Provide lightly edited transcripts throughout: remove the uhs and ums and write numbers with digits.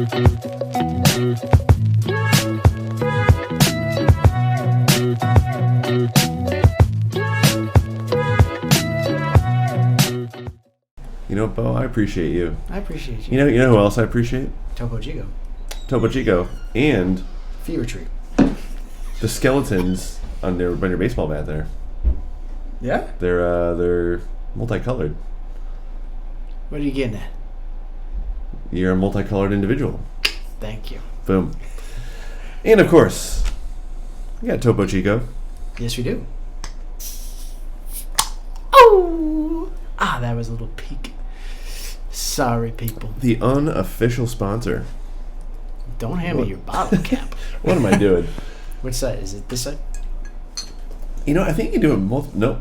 You know, Bo, I appreciate you. I appreciate you. You know who else I appreciate? Topo Chico. Topo Chico. And Fever Tree. the skeletons on your baseball bat there. Yeah? They're multicolored. What are you getting at? You're a multicolored individual. Thank you. Boom. And of course, we got Topo Chico. Yes, we do. Oh! Ah, that was a little peek. Sorry, people. The unofficial sponsor. Don't hand me your bottle cap. What am I doing? Which side? Is it this side? You know, I think you can do it both. Nope.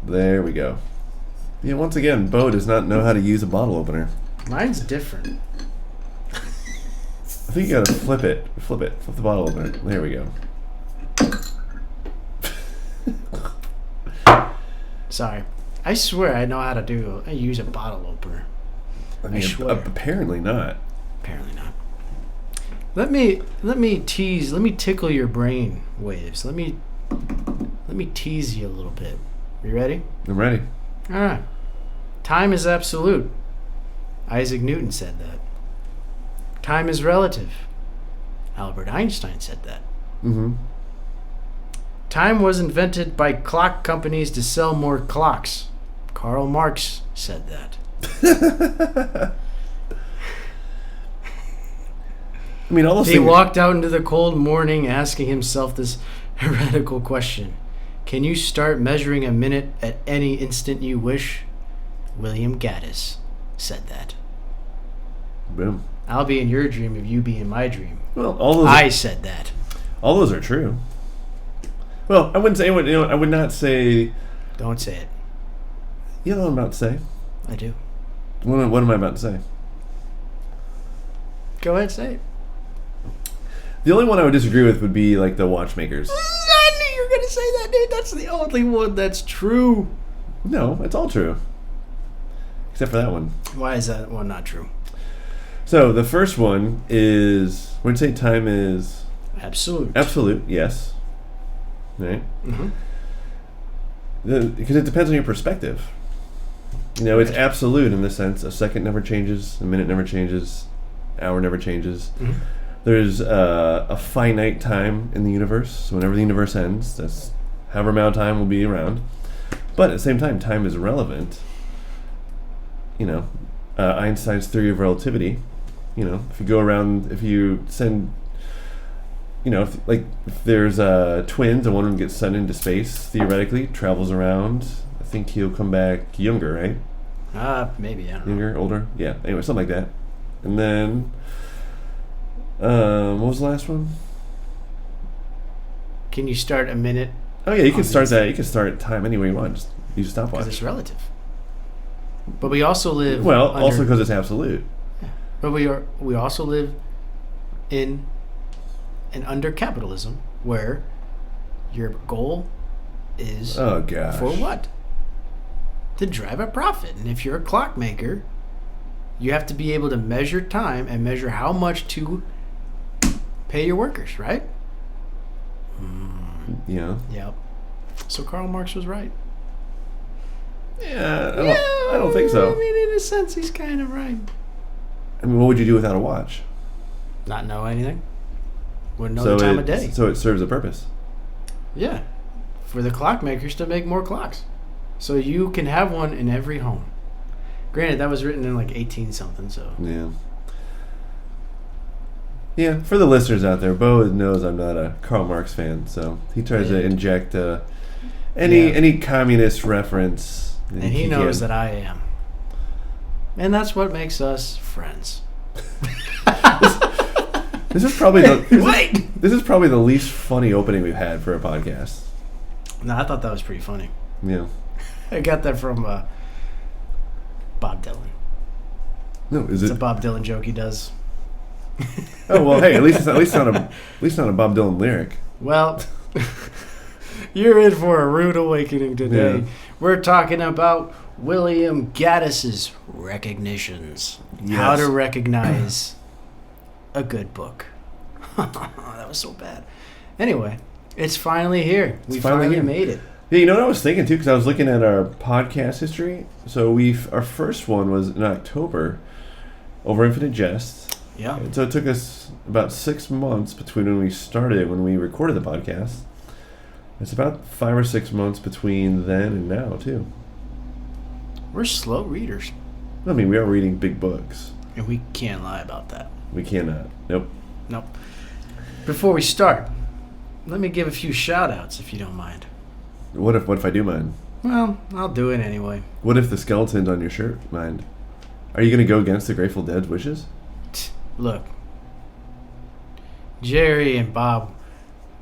There we go. Yeah, once again, Bo does not know how to use a bottle opener. Mine's different. I think you gotta flip it. Flip the bottle opener. There we go. Sorry. I swear I know how to use a bottle opener. I mean, swear. Apparently not. Apparently not. Let me tickle your brain waves. Let me tease you a little bit. You ready? I'm ready. All right. Time is absolute. Isaac Newton said that. Time is relative. Albert Einstein said that. Mm-hmm. Time was invented by clock companies to sell more clocks. Karl Marx said that. I mean, all those He things. walked out into the cold morning asking himself this heretical question. Can you start measuring a minute at any instant you wish? William Gaddis said that. Boom. I'll be in your dream if you be in my dream. Well, all those. I said that. All those are true. Well, I wouldn't say. I would not say. Don't say it. You know what I'm about to say. I do. What am I about to say? Go ahead, say it. The only one I would disagree with would be like the watchmakers. I knew you were going to say that, dude. That's the only one that's true. No, it's all true. Except for that one. Why is that one not true? So the first one is, we'd say time is Absolute. absolute, yes. Right? Mm-hmm. Because it depends on your perspective. You know, it's absolute in the sense a second never changes, a minute never changes, hour never changes. Mm-hmm. There's a finite time in the universe, so whenever the universe ends, that's however amount of time will be around. But at the same time, time is relevant. You know, Einstein's theory of relativity. You know, if you go around, if you send, you know, if there's twins and one of them gets sent into space, theoretically travels around. I think he'll come back younger, right? Maybe, I don't know. Younger, older, yeah. Anyway, something like that. And then, what was the last one? Can you start a minute? Oh yeah, you can start that. You can start time any way you want. Just use a Because stopwatch. it's relative. But we also live. Well, also because it's absolute. Yeah. But we also live in and under capitalism, where your goal is Oh gosh. for what? To drive a profit. And if you're a clockmaker, you have to be able to measure time and measure how much to pay your workers, right? Yeah. Yep. So Karl Marx was right. Yeah. I don't think so. I mean, in a sense, he's kind of right. I mean, what would you do without a watch? Not know anything. Wouldn't know the time of day. So it serves a purpose. Yeah. For the clockmakers to make more clocks. So you can have one in every home. Granted, that was written in like 18 something, so. Yeah. Yeah, for the listeners out there, Bo knows I'm not a Karl Marx fan, so he tries to inject any communist reference. And he knows that I am. And that's what makes us friends. This is probably this is probably the least funny opening we've had for a podcast. No, I thought that was pretty funny. Yeah. I got that from Bob Dylan. No, is It's it a Bob Dylan joke he does. Oh well, hey, at least not a Bob Dylan lyric. Well, You're in for a rude awakening today. Yeah. We're talking about William Gaddis's Recognitions. Yes. How to recognize a good book. That was so bad. Anyway, it's finally here. We finally made it. Yeah, you know what I was thinking too, because I was looking at our podcast history. So our first one was in October, Over Infinite Jest. Yeah. And so it took us about 6 months between when we started, when we recorded the podcast. It's about 5 or 6 months between then and now too. We're slow readers. I mean, we are reading big books. And we can't lie about that. We cannot. Nope. Nope. Before we start, let me give a few shout-outs, if you don't mind. What if I do mind? Well, I'll do it anyway. What if the skeletons on your shirt mind? Are you going to go against the Grateful Dead's wishes? Look, Jerry and Bob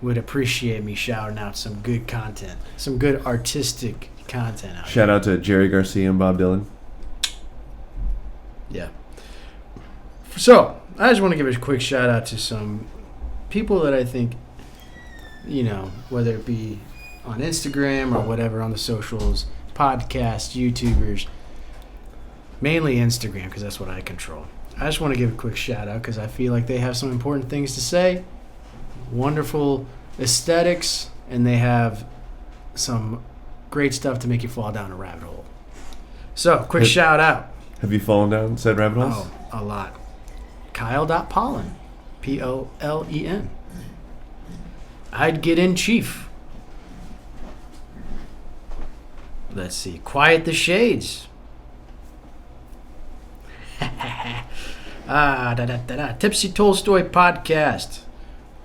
would appreciate me shouting out some good content, some good artistic content out Shout out to Jerry Garcia and Bob Dylan. Yeah. So, I just want to give a quick shout out to some people that I think, whether it be on Instagram or whatever on the socials, podcasts, YouTubers, mainly Instagram because that's what I control. I just want to give a quick shout out because I feel like they have some important things to say, wonderful aesthetics, and they have some great stuff to make you fall down a rabbit hole. So, quick shout out. Have you fallen down said rabbit holes? Oh, a lot. Kyle.Pollen. Polen. I'd get in chief. Let's see. Quiet the Shades. Tipsy Tolstoy Podcast.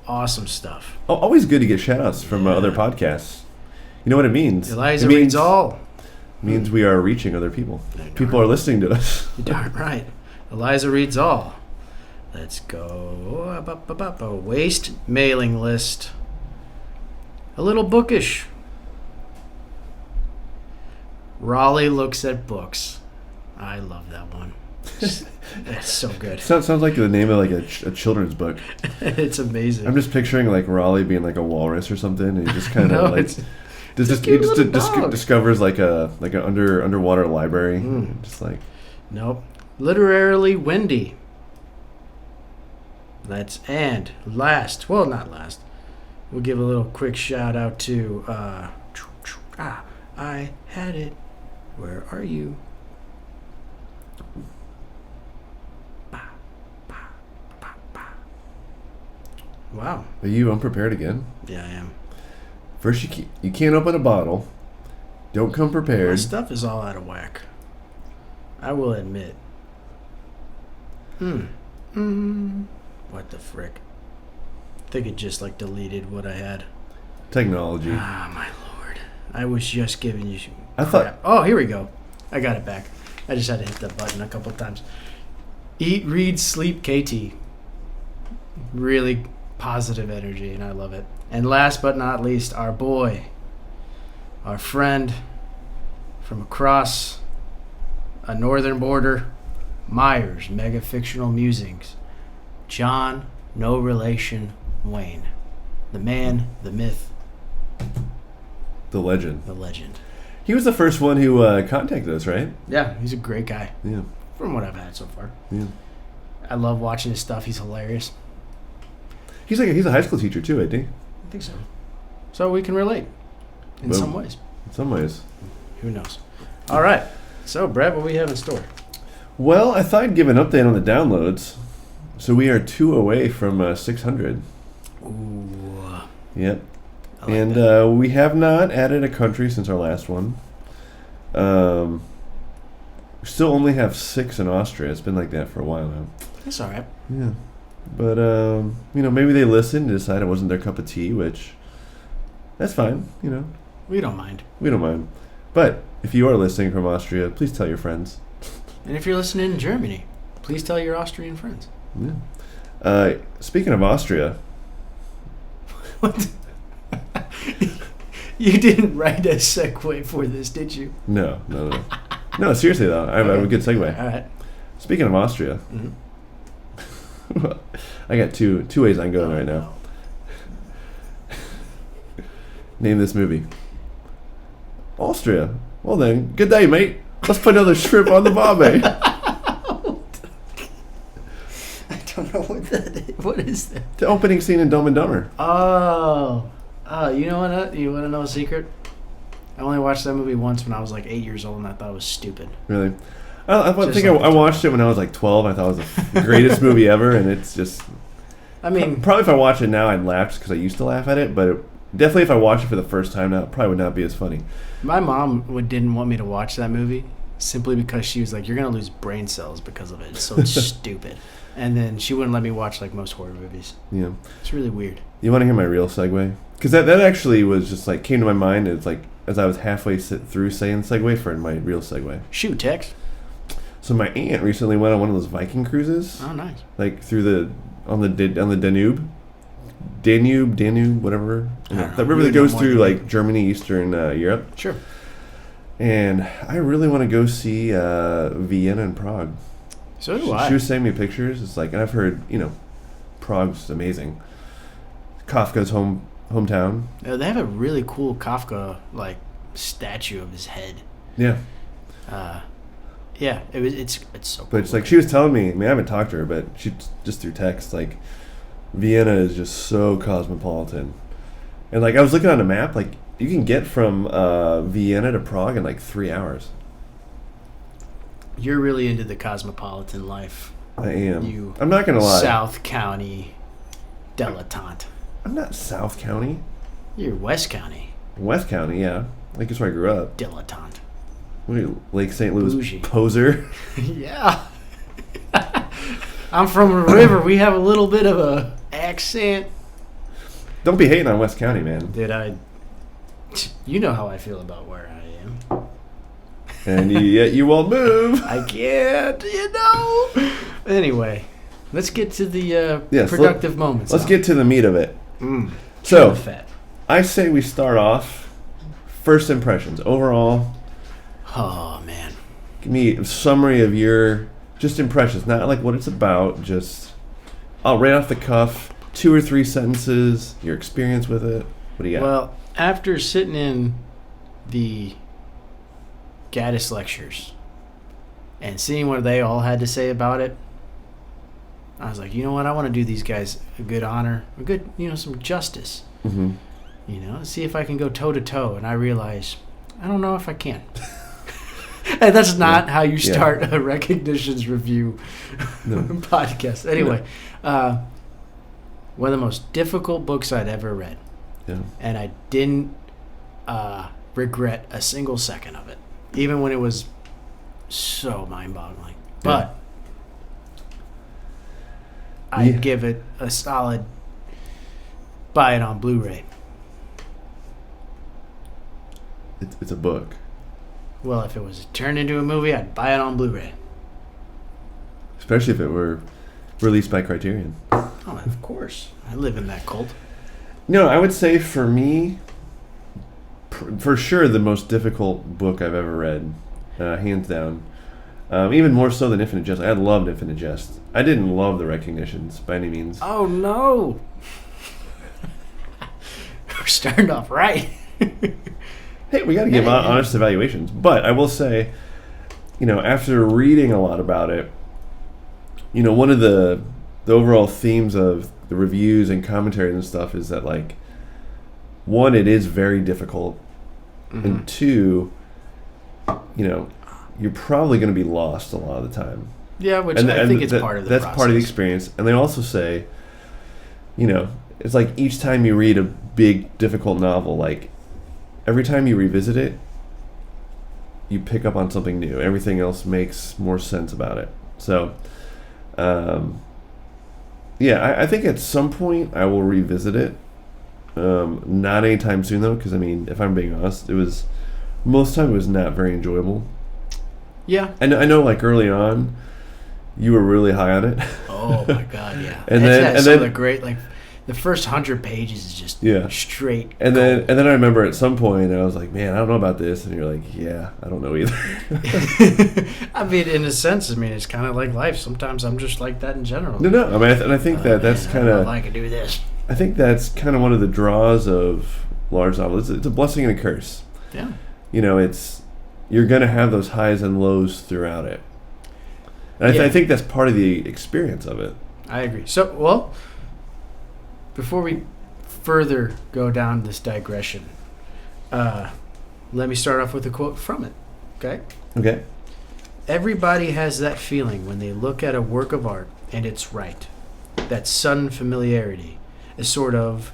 Awesome stuff. Oh, always good to get shout outs from other podcasts. You know what it means? Eliza reads all. It means we are reaching other people. People are listening to us. You're darn right. Eliza reads all. Let's go. A waste mailing list. A little bookish. Raleigh looks at books. I love that one. That's so good. Sounds like the name of like a children's book. It's amazing. I'm just picturing like Raleigh being like a walrus or something, and he just kind of No, discovers like an underwater library. Just like nope. Literarily windy. Not last. We'll give a little quick shout out to I had it. Where are you? Wow. Are you unprepared again? Yeah, I am. First, you can't open a bottle. Don't come prepared. My stuff is all out of whack. I will admit. What the frick? I think it just deleted what I had. Technology. Ah, my lord. I was just giving you I crap. thought. Oh, here we go. I got it back. I just had to hit the button a couple of times. Eat, read, sleep, KT. Really positive energy, and I love it. And last but not least, our boy, our friend from across a northern border, Myers, Mega Fictional Musings, John, no relation, Wayne. The man, the myth, The legend. the legend. He was the first one who contacted us, right? Yeah, he's a great guy, Yeah. from what I've had so far. Yeah. I love watching his stuff. He's hilarious. He's a high school teacher too, I think. I think so. So we can relate in Boom. some ways. In some ways. Who knows? All right. So, Brett, what do we have in store? Well, I thought I'd give an update on the downloads. So we are 2 away from 600. Ooh. Yep. I like And that. we have not added a country since our last one. We still only have 6 in Austria. It's been like that for a while now. That's all right. Yeah. But, maybe they listened and decided it wasn't their cup of tea, which, that's fine, We don't mind. We don't mind. But if you are listening from Austria, please tell your friends. And if you're listening in Germany, please tell your Austrian friends. Yeah. Speaking of Austria, What? You didn't write a segue for this, did you? no. No, seriously though, I have a good segue. All right. Speaking of Austria, I got two ways I'm going right now. Name this movie. Austria. Well then, good day, mate. Let's put another shrimp on the barbie. I don't know what that is. What is that? The opening scene in Dumb and Dumber. Oh, you know what? You want to know a secret? I only watched that movie once when I was like 8 years old, and I thought it was stupid. Really? I watched it when I was like 12. I thought it was the greatest movie ever, and it's just... I mean... Probably if I watch it now, I'd laugh just because I used to laugh at it, but definitely if I watch it for the first time now, it probably would not be as funny. My mom didn't want me to watch that movie simply because she was like, you're going to lose brain cells because of it. It's so stupid. And then she wouldn't let me watch like most horror movies. Yeah. It's really weird. You want to hear my real segue? Because that actually was just like, came to my mind. It's like, as I was halfway through saying segue for my real segue. Shoot, Tex. So my aunt recently went on one of those Viking cruises. Oh, nice. Like on the Danube, whatever. That river that goes through like Germany, Eastern Europe. Sure. And I really want to go see Vienna and Prague. So do I. She was sending me pictures. It's like, and I've heard, Prague's amazing. Kafka's hometown. They have a really cool Kafka like statue of his head. Yeah. Yeah, it's so cool. But it's like she was telling me, I mean, I haven't talked to her, but she just through text, like, Vienna is just so cosmopolitan. And like I was looking on a map, like you can get from Vienna to Prague in like 3 hours. You're really into the cosmopolitan life. I am. I'm not gonna lie. South County dilettante. I'm not South County. You're West County. West County, yeah. Like that's where I grew up. Dilettante. What are you, Lake St. Louis Bougie. Poser? Yeah. I'm from a river. We have a little bit of a accent. Don't be hating on West County, man. Dude, you know how I feel about where I am. And yet you won't move. I can't, Anyway, let's get to the productive moments. Let's get to the meat of it. So, I say we start off first impressions. Overall, oh, man. Give me a summary of your just impressions. Not like what it's about, just right off the cuff, 2 or 3 sentences, your experience with it. What do you got? Well, after sitting in the Gaddis lectures and seeing what they all had to say about it, I was like, you know what? I want to do these guys a good honor, a good, some justice. Mm-hmm. See if I can go toe to toe. And I realize, I don't know if I can. And that's not how you start a recognitions review podcast. Anyway, one of the most difficult books I'd ever read. Yeah. And I didn't regret a single second of it, even when it was so mind-boggling. But I'd give it a solid buy it on Blu-ray. It's a book. Well, if it was turned into a movie, I'd buy it on Blu-ray. Especially if it were released by Criterion. Oh, of course. I live in that cult. I would say for me, for sure, the most difficult book I've ever read, hands down. Even more so than Infinite Jest. I loved Infinite Jest. I didn't love the recognitions by any means. Oh, no. We're starting off right. Hey, we got to give honest evaluations. But I will say, after reading a lot about it, one of the overall themes of the reviews and commentaries and stuff is that, like, one, it is very difficult. Mm-hmm. And two, you're probably going to be lost a lot of the time. Yeah, which I think it's part of the process. That's part of the experience. And they also say, it's like each time you read a big, difficult novel, like, every time you revisit it, you pick up on something new. Everything else makes more sense about it. So, I think at some point I will revisit it. Not anytime soon, though, because, if I'm being honest, most of the time it was not very enjoyable. Yeah. I know, like, early on, you were really high on it. Oh, my God, yeah. and then the great, like, the first 100 pages is just straight. And then I remember at some point I was like, man, I don't know about this. And you're like, yeah, I don't know either. In a sense, it's kind of like life. Sometimes I'm just like that in general. No. I think that's kind of. I could do this. I think that's kind of one of the draws of large novel. It's a blessing and a curse. Yeah. You're going to have those highs and lows throughout it. And I think that's part of the experience of it. I agree. So, well, before we further go down this digression, let me start off with a quote from it. Okay? Okay. Everybody has that feeling when they look at a work of art and it's right. That sudden familiarity, a sort of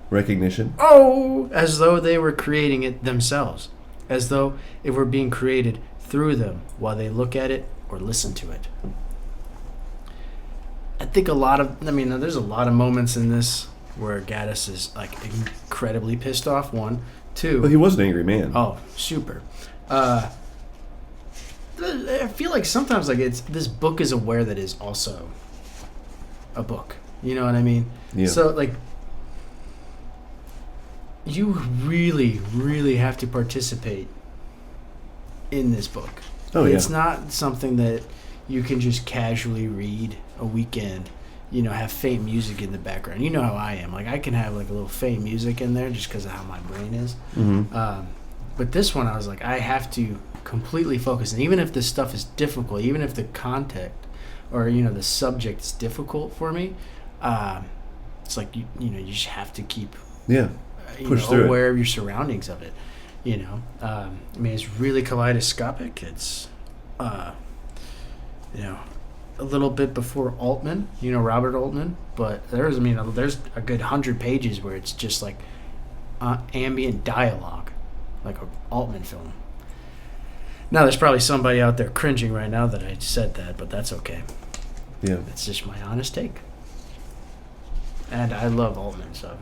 recognition. As though they were creating it themselves, as though it were being created through them while they look at it or listen to it. I think there's a lot of moments in this where Gaddis is like incredibly pissed off. One, two. Well, he was an angry man. Oh, super. I feel like sometimes this book is aware that is also a book. You know what I mean? Yeah. So you really, really have to participate in this book. Oh, yeah. It's not something that you can just casually read a weekend, have faint music in the background. You know how I am. I can have a little faint music in there just because of how my brain is. Mm-hmm. But this one, I was I have to completely focus. And even if this stuff is difficult, even if the context or, the subject is difficult for me, it's you just have to keep push through aware of your surroundings of it. It's really kaleidoscopic. It's, a little bit before Altman, Robert Altman, but there's a good 100 pages where it's just ambient dialogue, like an Altman film. Now, there's probably somebody out there cringing right now that I said that, but that's okay. Yeah. It's just my honest take. And I love Altman, so.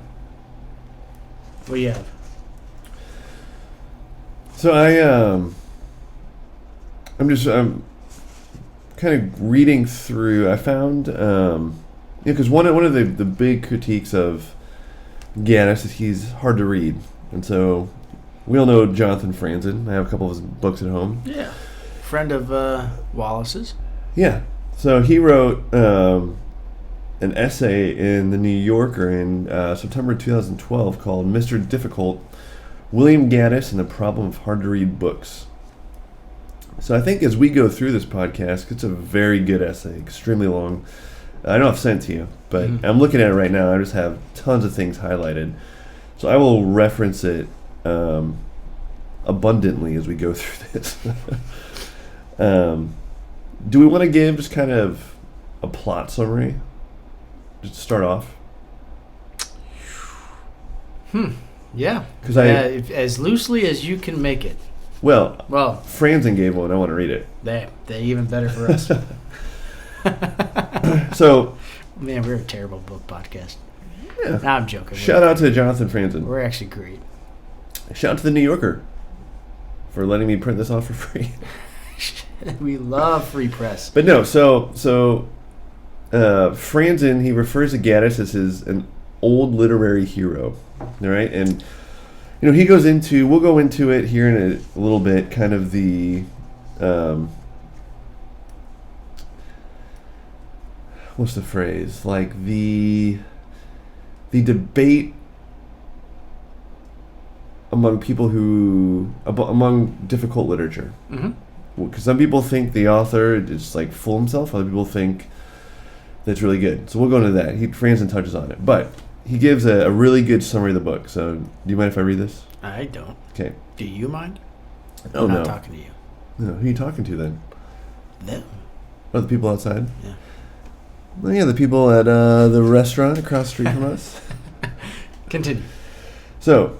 What do you have? So I'm kind of reading through. I found, because one of the big critiques of Gaddis is he's hard to read, and so we all know Jonathan Franzen. I have a couple of his books at home. Yeah, friend of Wallace's. Yeah, so he wrote an essay in the New Yorker in September 2012 called "Mr. Difficult: William Gaddis and the Problem of Hard to Read Books." So I think as we go through this podcast, it's a very good essay, extremely long. I know I've sent it to you, but I'm looking at it right now. I just have tons of things highlighted. So I will reference it abundantly as we go through this. Do we want to give just kind of a plot summary? Just to start off? Yeah. Because as loosely as you can make it. Well, Franzen gave one. I want to read it. They even better for us. So, man, we're a terrible book podcast. Yeah. Nah, I'm joking. Shout out to Jonathan Franzen. We're actually great. Shout out to the New Yorker for letting me print this off for free. We love free press. But no, so Franzen, he refers to Gaddis as an old literary hero, all right? And we'll go into it here in a little bit, kind of the what's the phrase? The debate among people among difficult literature. Mm-hmm. Because some people think the author just fool himself. Other people think that's really good. So we'll go into that. Franzen touches on it, but he gives a really good summary of the book. So do you mind if I read this? I don't. Okay. Do you mind? Oh, I'm no. not talking to you. No, who are you talking to then? Them. Oh, the people outside? Yeah. Well, yeah, the people at the restaurant across the street from us. Continue. So,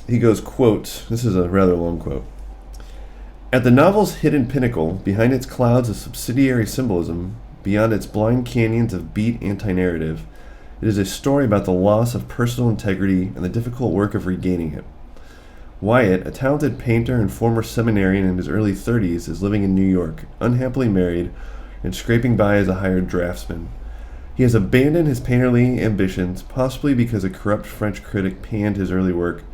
he goes, quote, this is a rather long quote. At the novel's hidden pinnacle, behind its clouds of subsidiary symbolism, beyond its blind canyons of beat anti-narrative, it is a story about the loss of personal integrity and the difficult work of regaining it. Wyatt, a talented painter and former seminarian in his early 30s, is living in New York, unhappily married, and scraping by as a hired draftsman. He has abandoned his painterly ambitions, possibly because a corrupt French critic panned his early work,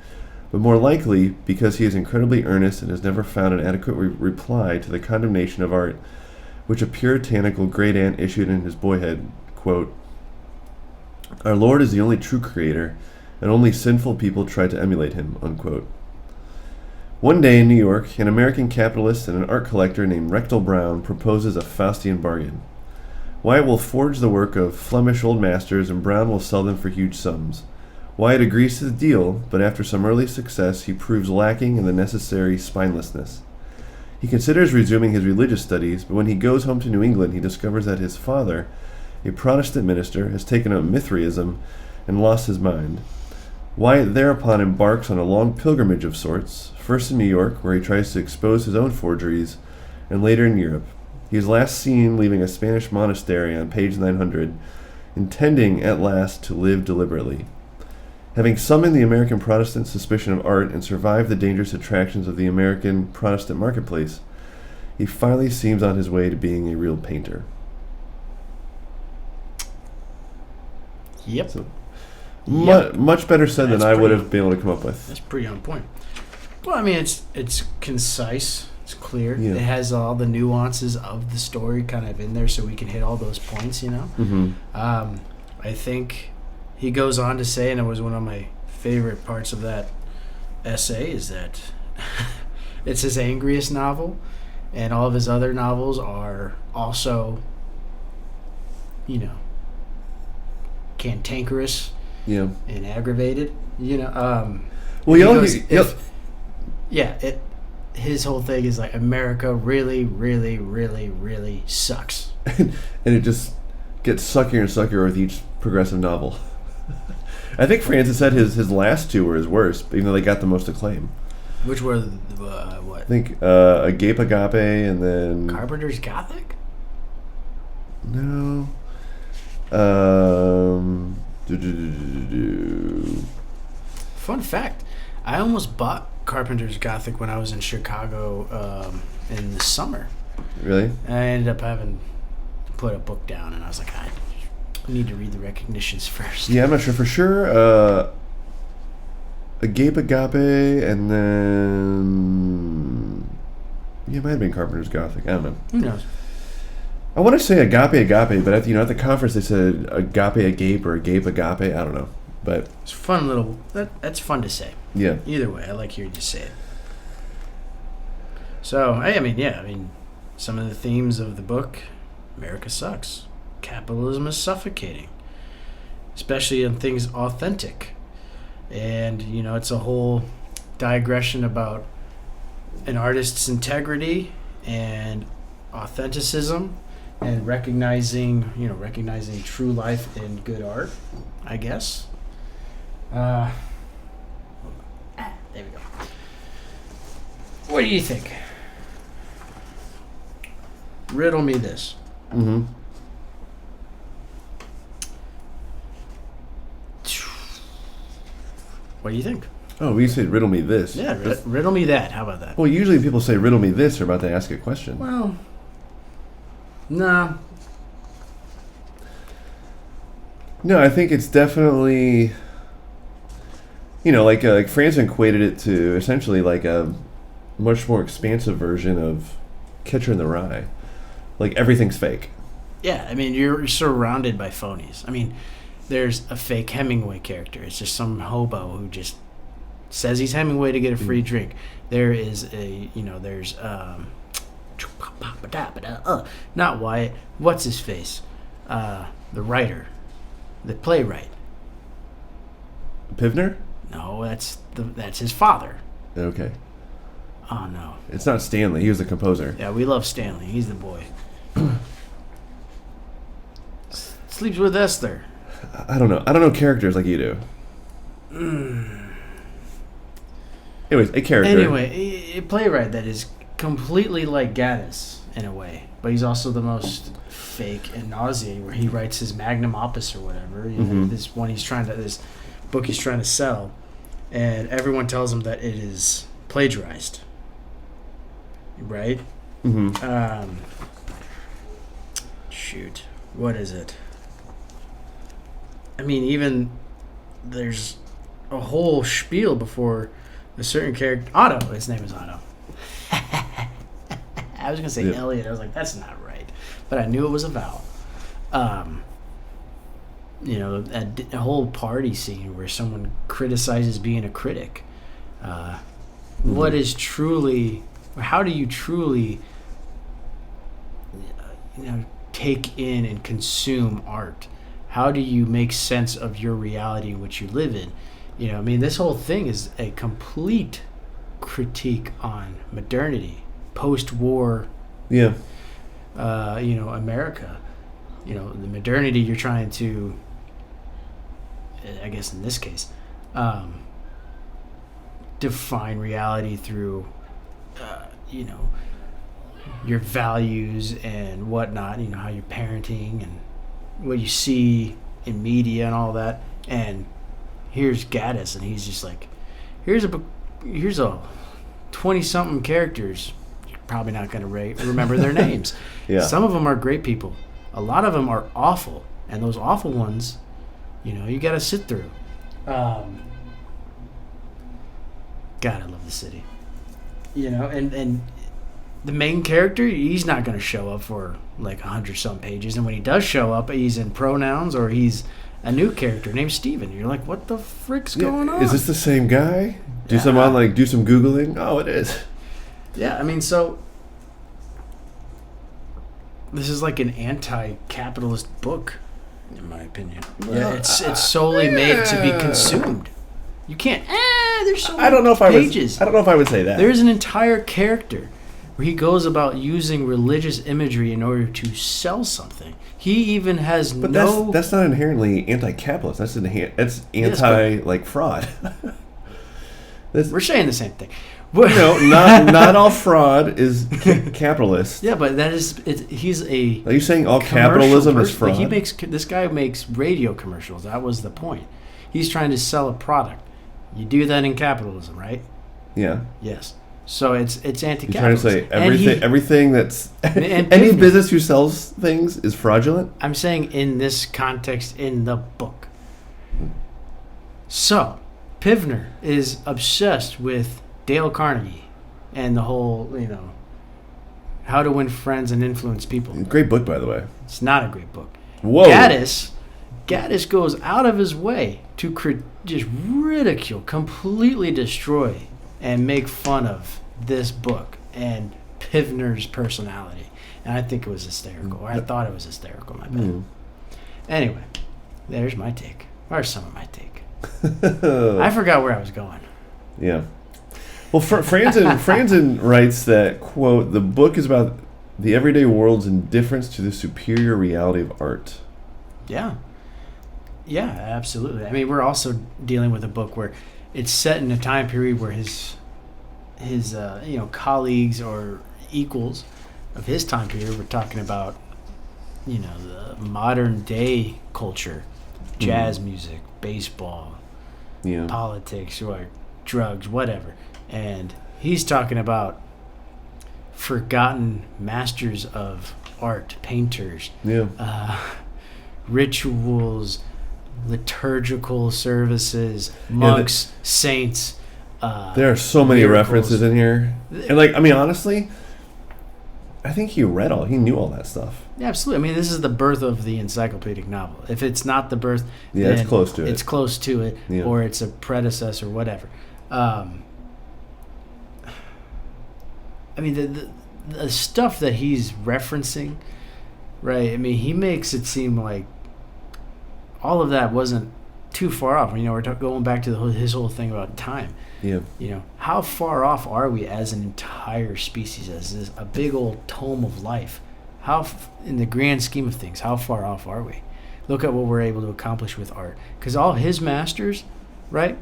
but more likely because he is incredibly earnest and has never found an adequate reply to the condemnation of art, which a puritanical great-aunt issued in his boyhood, quote, "Our Lord is the only true creator, and only sinful people try to emulate him, unquote. One day in New York, an American capitalist and an art collector named Rectal Brown proposes a Faustian bargain. Wyatt will forge the work of Flemish old masters, and Brown will sell them for huge sums. Wyatt agrees to the deal, but after some early success, he proves lacking in the necessary spinelessness. He considers resuming his religious studies, but when he goes home to New England, he discovers that his father, a Protestant minister, has taken up Mithraism and lost his mind. Wyatt thereupon embarks on a long pilgrimage of sorts, first in New York, where he tries to expose his own forgeries, and later in Europe. He is last seen leaving a Spanish monastery on page 900, intending at last to live deliberately. Having summoned the American Protestant suspicion of art and survived the dangerous attractions of the American Protestant marketplace, he finally seems on his way to being a real painter. Yep. So, much better said than I would have been able to come up with. That's pretty on point. Well, I mean, it's concise. It's clear. Yeah. It has all the nuances of the story kind of in there, so we can hit all those points, you know? Mm-hmm. I think he goes on to say, and it was one of my favorite parts of that essay, is that it's his angriest novel, and all of his other novels are also, you know, cantankerous and aggravated, you know. His whole thing is like, America really, really, really, really sucks. And it just gets suckier and suckier with each progressive novel. I think Francis said his last two were his worst, even though they got the most acclaim. Which were what? I think Agape Agape, and then Carpenter's Gothic? No. Fun fact, I almost bought Carpenter's Gothic when I was in Chicago in the summer. Really? And I ended up having to put a book down, and I was like, I need to read the recognitions first. Yeah, I'm not sure for sure. Agape Agape, and then it might have been Carpenter's Gothic. I don't know. Who knows? I want to say Agape Agape, but at the conference they said Agape Agape or Agape Agape. I don't know, but it's fun little. That's fun to say. Yeah. Either way, I like hearing you say it. So I mean, some of the themes of the book: America sucks, capitalism is suffocating, especially in things authentic, and it's a whole digression about an artist's integrity and authenticism. And recognizing true life in good art, I guess. There we go. What do you think? Riddle me this. Mm-hmm. What do you think? Oh, we said riddle me this. Yeah, riddle me that. How about that? Well, usually people say riddle me this or about to ask a question. Well, nah. No, I think it's definitely, like Franzen equated it to essentially like a much more expansive version of Catcher in the Rye. Like everything's fake. Yeah, I mean, you're surrounded by phonies. I mean, there's a fake Hemingway character. It's just some hobo who just says he's Hemingway to get a free drink. There is there's not Wyatt. What's his face? The writer, the playwright. Pivner? No, that's his father. Okay. Oh no. It's not Stanley. He was the composer. Yeah, we love Stanley. He's the boy. Sleeps with Esther. I don't know characters like you do. Anyways, a character. Anyway, a playwright that is completely like Gaddis in a way, but he's also the most fake and nauseating. Where he writes his magnum opus or whatever, this book he's trying to sell, and everyone tells him that it is plagiarized. Right? Mm-hmm. Shoot, what is it? I mean, even there's a whole spiel before a certain character. Otto, his name is Otto. I was gonna say Elliot. I was like, that's not right, but I knew it was a vowel. a whole party scene where someone criticizes being a critic. What is truly, how do you truly, take in and consume art? How do you make sense of your reality in which you live in? This whole thing is a complete critique on modernity, post-war, America. The modernity you're trying to, I guess in this case, define reality through, your values and whatnot, how you're parenting and what you see in media and all that. And here's Gaddis, and he's just like, here's a 20-something characters. You're probably not going to remember their names. Yeah. Some of them are great people. A lot of them are awful. And those awful ones, you got to sit through. God, I love the city. And the main character, he's not going to show up for like 100-some pages. And when he does show up, he's in pronouns or he's a new character named Steven. You're like, what the frick's going on? Is this the same guy? Do some Googling. Oh, it is. Yeah, so this is like an anti-capitalist book, in my opinion. Well, it's solely made to be consumed. You can't. There's so many I don't know if pages. I don't know if I would say that. There's an entire character where he goes about using religious imagery in order to sell something. He even has but that's not inherently anti-capitalist. That's fraud. We're saying the same thing. Not all fraud is capitalist. Yeah, but that is he's a. Are you saying all capitalism is fraud? This guy makes radio commercials. That was the point. He's trying to sell a product. You do that in capitalism, right? Yeah. Yes. So it's anti-capitalist. You're trying to say everything that's any business who sells things is fraudulent? I'm saying in this context in the book. So, Pivner is obsessed with Dale Carnegie and the whole, how to win friends and influence people. Great book, by the way. It's not a great book. Whoa. Gaddis goes out of his way to just ridicule, completely destroy, and make fun of this book and Pivner's personality. And I think it was hysterical. Or I thought it was hysterical, my bad. Anyway, there's my take. Or some of my take. I forgot where I was going. Yeah. Well, Franzen writes that, quote, the book is about the everyday world's indifference to the superior reality of art. Yeah. Yeah, absolutely. We're also dealing with a book where it's set in a time period where his colleagues or equals of his time period were talking about, the modern day culture, jazz music, baseball, politics, or drugs, whatever. And he's talking about forgotten masters of art, painters, rituals, liturgical services, monks, saints. There are so many miracles. references in here. And honestly, I think he knew all that stuff. Yeah, absolutely. This is the birth of the encyclopedic novel. If it's not the birth, then it's close to it. It's close to it, or it's a predecessor, whatever. The stuff that he's referencing, right? He makes it seem like all of that wasn't too far off. We're going back to his whole thing about time. Yeah. How far off are we as an entire species, as a big old tome of life? In the grand scheme of things, how far off are we? Look at what we're able to accomplish with art. Because all his masters, right,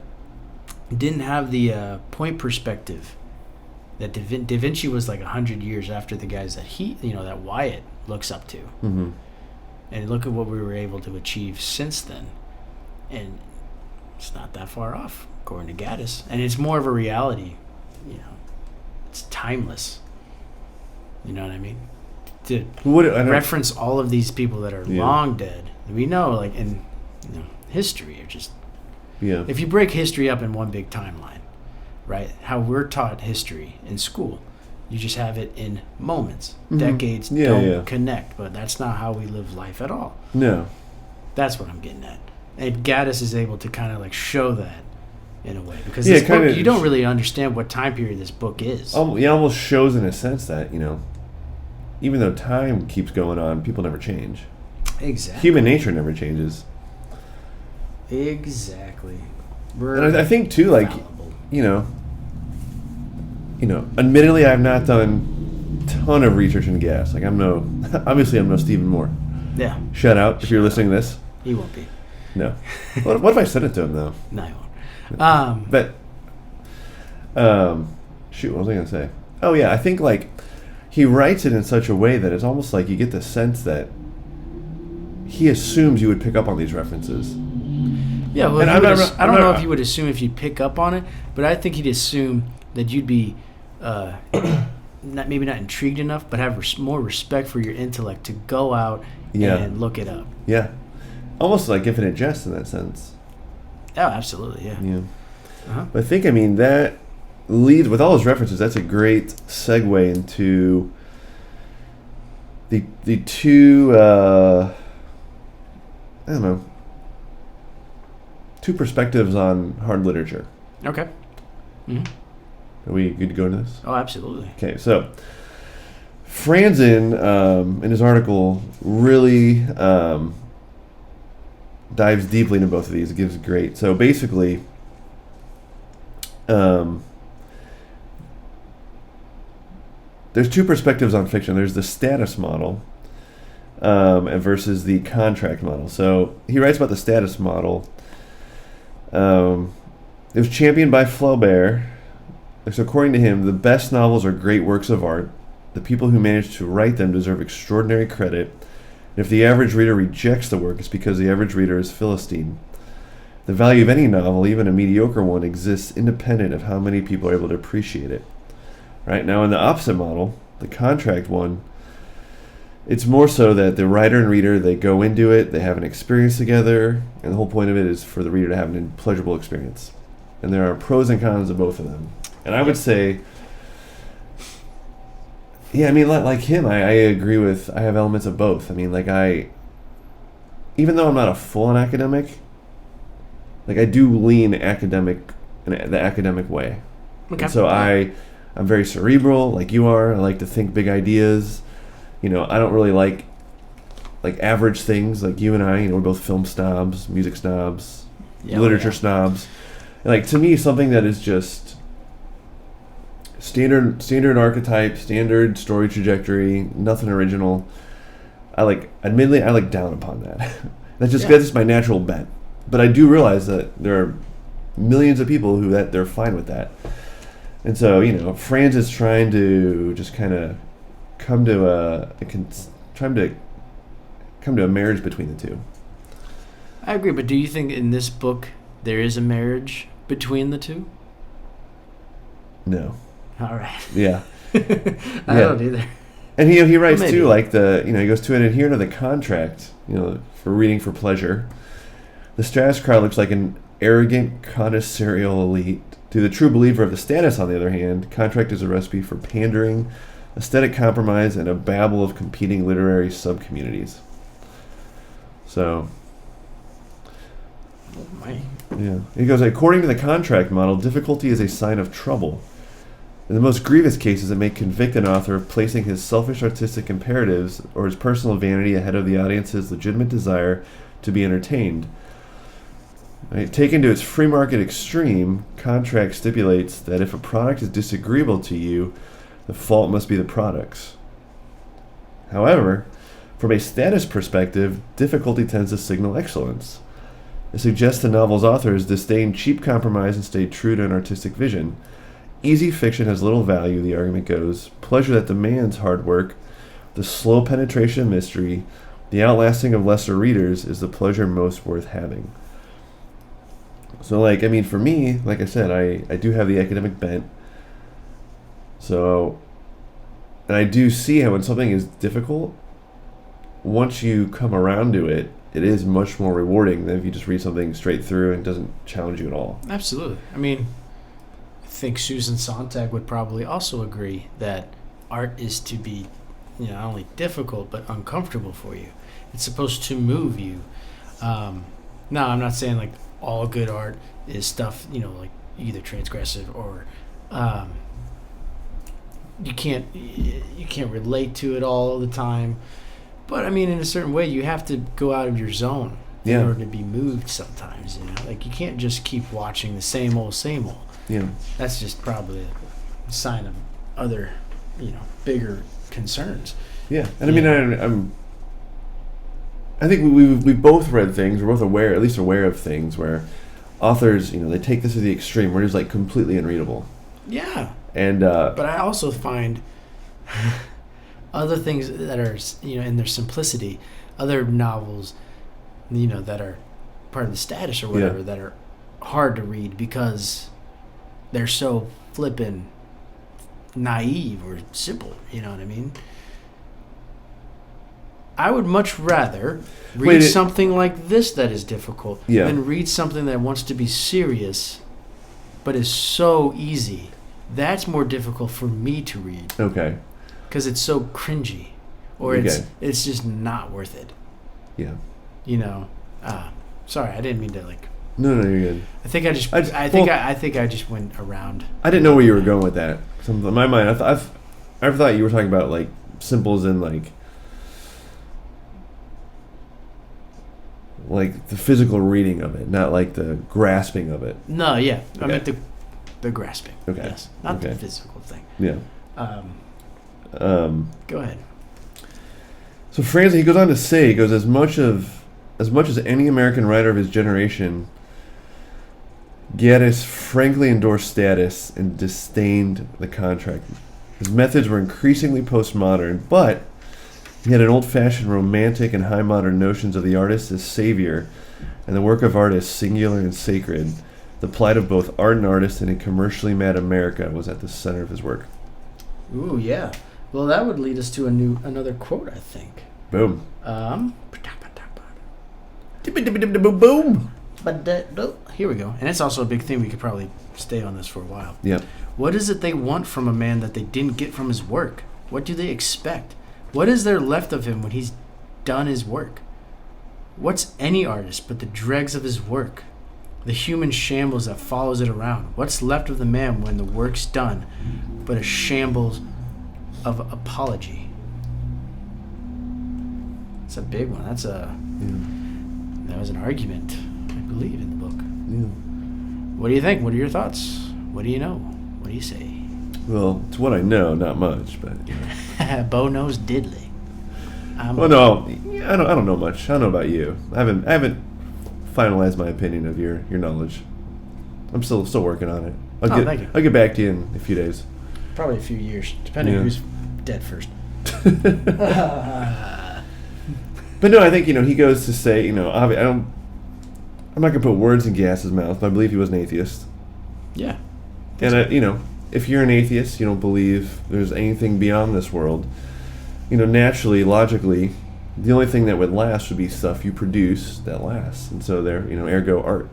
didn't have the point perspective that Da Vinci was like 100 years after the guys that that Wyatt looks up to. Mm-hmm. And look at what we were able to achieve since then. And it's not that far off, according to Gaddis. And it's more of a reality. It's timeless. You know what I mean? To reference all of these people that are long dead. We know, in history, are just... Yeah. If you break history up in one big timeline, right? How we're taught history in school, you just have it in moments. Mm-hmm. Decades don't connect, but that's not how we live life at all. No. That's what I'm getting at. And Gaddis is able to kind of like show that in a way. Because Yeah, this book, kinda- you don't really understand what time period this book is. It almost shows in a sense that, even though time keeps going on, people never change. Exactly. Human nature never changes. Exactly. And I think too, like, fallible. Admittedly, I've not done a ton of research in gas. Like, obviously I'm no Stephen Moore. Yeah. Shout out if you're listening to this. He won't be. No. What if I sent it to him though? No, he won't. But, shoot, what was I gonna say? Oh yeah, I think like he writes it in such a way that it's almost like you get the sense that he assumes you would pick up on these references. Yeah, well, And I don't know if not- he would assume if you'd pick up on it, but I think he'd assume that you'd be maybe not intrigued enough, but have more respect for your intellect to go out and look it up. Yeah. Almost like Infinite Jest in that sense. Oh, absolutely, yeah. Yeah. Uh-huh. But I think, that leads, with all those references, that's a great segue into the two, two perspectives on hard literature. Okay. Mm-hmm. Are we good to go into this? Oh, absolutely. Okay, so Franzen, in his article, really dives deeply into both of these. It gives great. So basically, there's two perspectives on fiction. There's the status model versus the contract model. So he writes about the status model. It was championed by Flaubert. So according to him, the best novels are great works of art. The people who manage to write them deserve extraordinary credit. And if the average reader rejects the work, it's because the average reader is Philistine. The value of any novel, even a mediocre one, exists independent of how many people are able to appreciate it. Right now, in the opposite model, the contract one, it's more so that the writer and reader, they go into it, they have an experience together, and the whole point of it is for the reader to have a pleasurable experience. And there are pros and cons of both of them. And I would say, like him, I agree with, I have elements of both. Even though I'm not a full-on academic, like I do lean academic in the academic way. Okay. And so I'm very cerebral, like you are. I like to think big ideas. I don't really like average things like you and I. We're both film snobs, music snobs, literature snobs. And like to me, something that is just standard archetype, standard story trajectory, nothing original. Admittedly, I like down upon that. That's just my natural bent. But I do realize that there are millions of people who they're fine with that. And so, Franz is trying to just kind of come to a marriage between the two. I agree, but do you think in this book there is a marriage between the two? No. All right. Yeah. I don't either. And he writes Well, too, like he goes to adhere to the contract, for reading for pleasure. The status crowd looks like an arrogant connoisseurial elite. To the true believer of the status, on the other hand, contract is a recipe for pandering, aesthetic compromise, and a babble of competing literary subcommunities. So, Oh, my. yeah. He goes, according to the contract model, difficulty is a sign of trouble. In the most grievous cases, it may convict an author of placing his selfish artistic imperatives or his personal vanity ahead of the audience's legitimate desire to be entertained. Right? Taken to its free market extreme, contract stipulates that if a product is disagreeable to you, the fault must be the product's. However, from a status perspective, difficulty tends to signal excellence. It suggests the novel's authors disdain cheap compromise and stay true to an artistic vision. Easy fiction has little value, the argument goes. Pleasure that demands hard work, the slow penetration of mystery, the outlasting of lesser readers is the pleasure most worth having. So, for me, like I said, I do have the academic bent. So, and I do see how when something is difficult, once you come around to it, it is much more rewarding than if you just read something straight through and it doesn't challenge you at all. Absolutely. I think Susan Sontag would probably also agree that art is to be, not only difficult but uncomfortable for you. It's supposed to move you. No, I'm not saying like all good art is stuff, like either transgressive or you can't relate to it all the time. But I mean, in a certain way, you have to go out of your zone in order to be moved sometimes. Like you can't just keep watching the same old. Yeah. That's just probably a sign of other, bigger concerns. Yeah, and I mean, I think we both read things. We're both at least aware of things where authors, they take this to the extreme, where it's like completely unreadable. Yeah. And but I also find other things that are, in their simplicity, other novels, that are part of the status or whatever, that are hard to read because they're so flippin' naive or simple. You know what I mean? I would much rather read something like this that is difficult than read something that wants to be serious but is so easy. That's more difficult for me to read. Okay. Because it's so cringy. Or it's just not worth it. Yeah. Sorry, I didn't mean to like... No, you're good. I think I just went around. I didn't know where you were going with that. In my mind, I thought you were talking about like symbols and like the physical reading of it, not like the grasping of it. No, yeah. Okay. I meant the grasping. Okay. Yes. Not the physical thing. Yeah. Go ahead. So Francis, he goes on to say, he goes, as much as any American writer of his generation, Gaddis frankly endorsed status and disdained the contract. His methods were increasingly postmodern, but he had an old-fashioned romantic and high modern notions of the artist as savior and the work of art as singular and sacred. The plight of both art and artist in a commercially mad America was at the center of his work. Ooh, yeah. Well, that would lead us to another quote, I think. Boom. Boom. Here we go. And it's also a big thing. We could probably stay on this for a while. Yep. What is it they want from a man that they didn't get from his work? What do they expect? What is there left of him when he's done his work? What's any artist but the dregs of his work? The human shambles that follows it around. What's left of the man when the work's done but a shambles of apology? That's a big one. That was an argument, I believe, in the book. Yeah. What do you think? What are your thoughts? What do you know? What do you say? Well, it's what I know, not much, but Bo knows diddly. I don't know much. I don't know about you. I haven't finalized my opinion of your knowledge. I'm still working on it. Thank you. I'll get back to you in a few days. Probably a few years, depending on who's dead first. But no, I think he goes to say I'm not gonna put words in Gass's mouth, but I believe he was an atheist. Yeah. And if you're an atheist, you don't believe there's anything beyond this world. Naturally, logically, the only thing that would last would be stuff you produce that lasts, and so there, ergo art.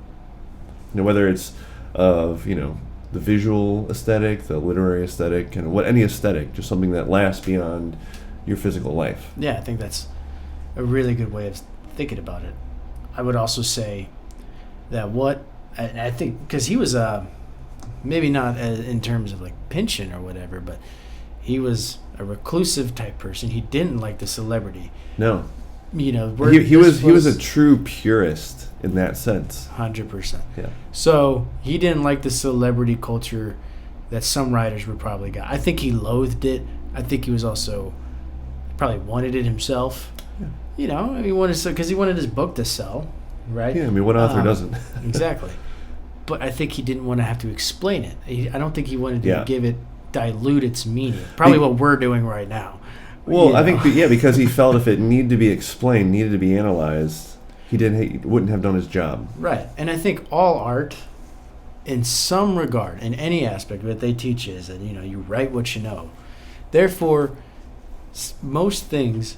Whether it's of the visual aesthetic, the literary aesthetic, any aesthetic, just something that lasts beyond your physical life. Yeah, I think that's a really good way of thinking about it. I would also say that I think, because he was maybe not in terms of like pension or whatever, but he was a reclusive type person. He didn't like the celebrity. No. He was a true purist in that sense. 100%. Yeah. So he didn't like the celebrity culture that some writers would probably got. I think he loathed it. I think he was also probably wanted it himself. Yeah. He wanted because he wanted his book to sell, right? Yeah. What author doesn't? Exactly. But I think he didn't want to have to explain it. I don't think he wanted to dilute its meaning. Probably what we're doing right now. Well, I think because he felt if it needed to be explained, needed to be analyzed, he wouldn't have done his job. Right. And I think all art, in some regard, in any aspect, what they teach is that you write what you know. Therefore, most things.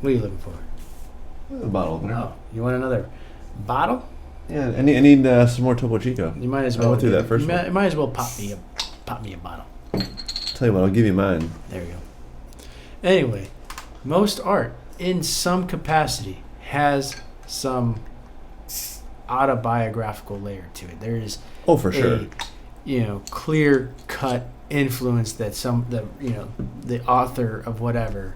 What are you looking for? A bottle opener. Oh, you want another bottle? Yeah, I need some more Topo Chico. You might as well. I went through that first one. You might as well pop me a bottle. Tell you what, I'll give you mine. There we go. Anyway, most art, in some capacity, has some autobiographical layer to it. There is Oh, for sure. clear cut influence that the author of whatever,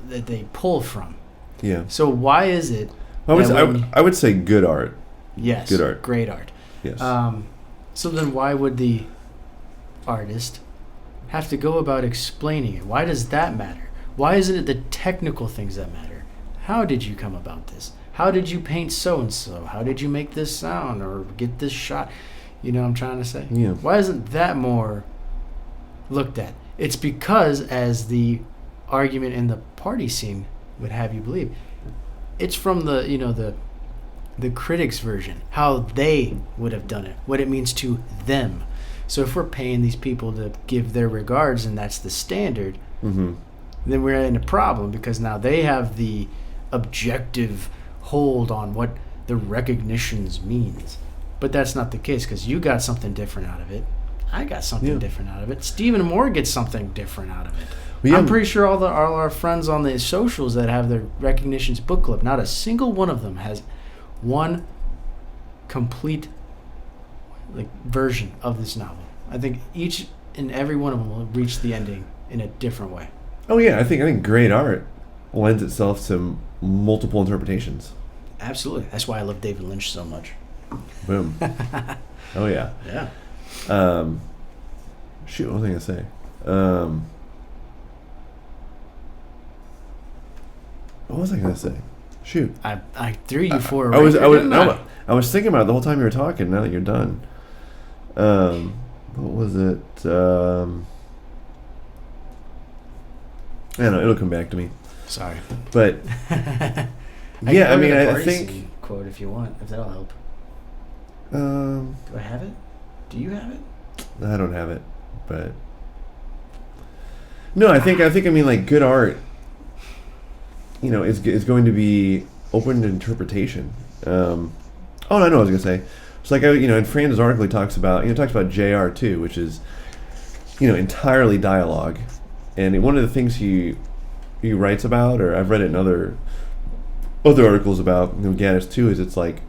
that they pull from. Yeah. So why is it? I would say good art. Yes. Good art. Great art. Yes. So then why would the artist have to go about explaining it? Why does that matter? Why isn't it the technical things that matter? How did you come about this? How did you paint so-and-so? How did you make this sound or get this shot? You know what I'm trying to say? Yeah. Why isn't that more looked at? It's because, as the argument in the party scene would have you believe, it's from the critics' version, how they would have done it, what it means to them. So if we're paying these people to give their regards and that's the standard, Mm-hmm. then we're in a problem, because now they have the objective hold on what the recognitions means. But that's not the case, because you got something different out of it. I got something different out of it. Stephen Moore gets something different out of it. Well, yeah. I'm pretty sure all our friends on the socials that have their recognitions book club, not a single one of them has one complete version of this novel. I think each and every one of them will reach the ending in a different way. Oh yeah, I think great art lends itself to multiple interpretations. Absolutely. That's why I love David Lynch so much. Boom. Oh yeah. Yeah. Shoot, what was I gonna say? What was I gonna say? Shoot. I threw you for a I was thinking about it the whole time you were talking. Now that you're done, what was it? I don't know. It'll come back to me. Sorry. But yeah, I think quote if you want, if that'll help. Do I have it? Do you have it? I don't have it, but no, I think like good art, is going to be open to interpretation. Oh, no, I know what I was gonna say. It's like in Fran's article he talks about JR too, which is entirely dialogue, and one of the things he writes about, or I've read it in other articles about Gaddis too, is it's like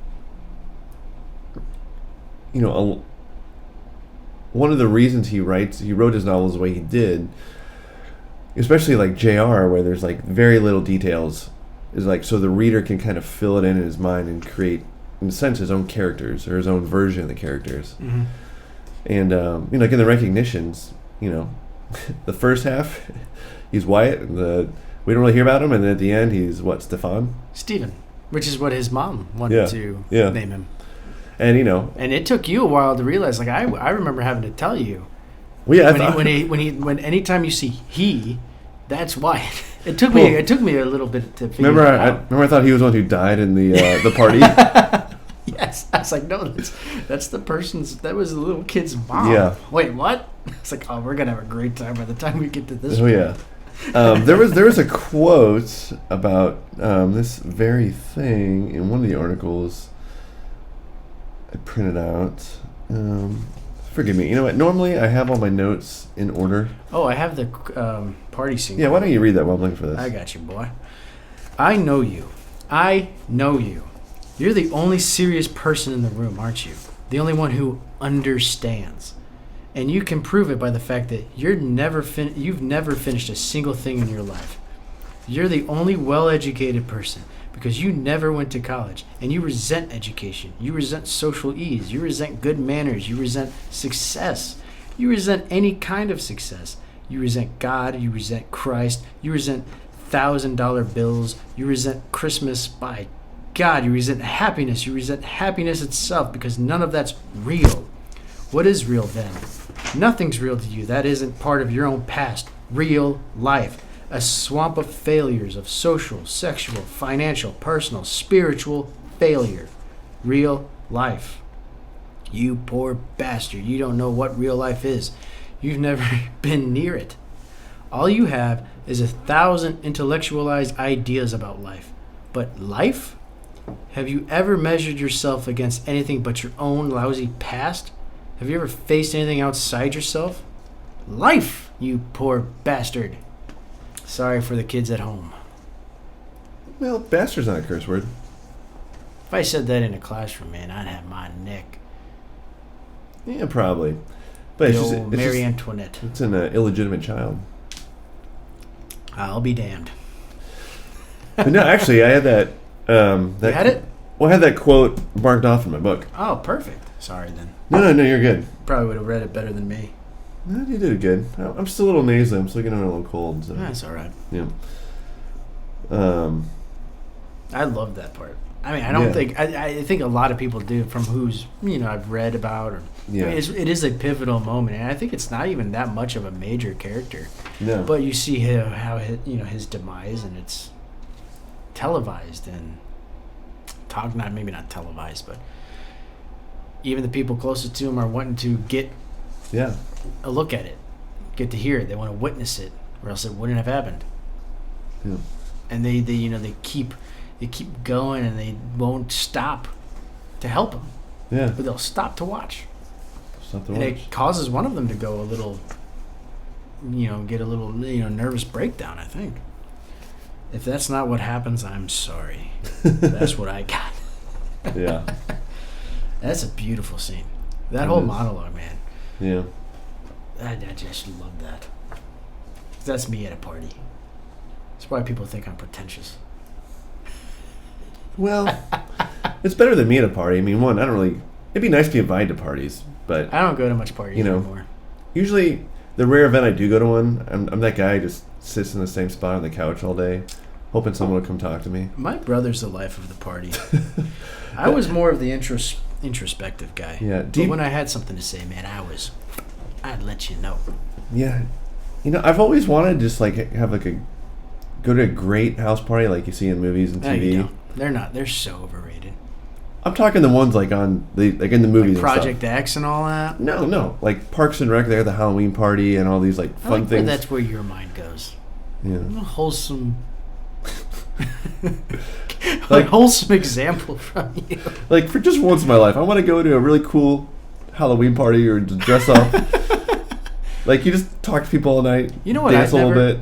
one of the reasons he wrote his novels the way he did, especially like JR, where there's like very little details, is like so the reader can kind of fill it in his mind and create, in a sense, his own characters or his own version of the characters. Mm-hmm. And like in the recognitions, the first half he's Wyatt, and we don't really hear about him, and then at the end he's Stefan? Stephen, which is what his mom wanted to name him. And and it took you a while to realize. Like I remember having to tell you. Well, yeah, when anytime you see he, that's Wyatt. It took me a little bit to figure it out. I thought he was the one who died in the party. Yes, I was like, no, that's the person's. That was the little kid's mom. Yeah. Wait, what? It's like, oh, we're gonna have a great time by the time we get to this. Oh yeah. There was a quote about this very thing in one of the articles I printed out. Forgive me. You know what? Normally I have all my notes in order. Oh, I have the party scene. Yeah, why don't you read that while I'm looking for this? I got you, boy. I know you. You're the only serious person in the room, aren't you? The only one who understands. And you can prove it by the fact that you've never finished a single thing in your life. You're the only well-educated person because you never went to college, and you resent education. You resent social ease. You resent good manners. You resent success. You resent any kind of success. You resent God. You resent Christ. You resent $1,000 bills. You resent Christmas. By God, you resent happiness. You resent happiness itself because none of that's real. What is real then? Nothing's real to you. That isn't part of your own past. Real life. A swamp of failures of social, sexual, financial, personal, spiritual failure. Real life. You poor bastard. You don't know what real life is. You've never been near it. All you have is 1,000 intellectualized ideas about life. But life? Have you ever measured yourself against anything but your own lousy past? Have you ever faced anything outside yourself? Life, you poor bastard. Sorry for the kids at home. Well, bastard's not a curse word. If I said that in a classroom, man, I'd have my neck. Yeah, probably. But it's just, Mary Antoinette. It's an illegitimate child. I'll be damned. But no, actually, I had that. You had it? Well, I had that quote marked off in my book. Oh, perfect. Sorry, then. No, you're good. Probably would have read it better than me. No, you did good. I'm still a little nasally. I'm still getting a little cold. So. That's all right. Yeah. I love that part. I mean, I don't think... I think a lot of people do from who's, I've read about. Or, yeah. I mean, it is a pivotal moment, and I think it's not even that much of a major character. No. But you see how his demise, and it's televised and... maybe not televised, but even the people closest to him are wanting to get a look at it, get to hear it. They want to witness it, or else it wouldn't have happened. Yeah. And they keep going, and they won't stop to help him. Yeah. But they'll stop to watch. And it causes one of them to go a little, get a little, nervous breakdown, I think. If that's not what happens, I'm sorry. That's what I got. Yeah. That's a beautiful scene. That whole monologue, man. Yeah. I just love that. That's me at a party. That's why people think I'm pretentious. Well, it's better than me at a party. I mean, I don't really... It'd be nice to be invited to parties, but... I don't go to much parties anymore. Usually, the rare event I do go to one, I'm that guy who just sits in the same spot on the couch all day, hoping someone will come talk to me. My brother's the life of the party. I was more of the introspective guy. Yeah. But when I had something to say, man, I'd let you know. Yeah. I've always wanted to just have go to a great house party like you see in movies and TV. No, you don't. They're not. They're so overrated. I'm talking the ones in the movies. Like Project X and all that? No. Like Parks and Rec, they have the Halloween party and all these fun things. That's where your mind goes. Yeah. A wholesome... wholesome example from you. For just once in my life, I want to go to a really cool Halloween party or dress up. You just talk to people all night. You know what? Dance a little bit.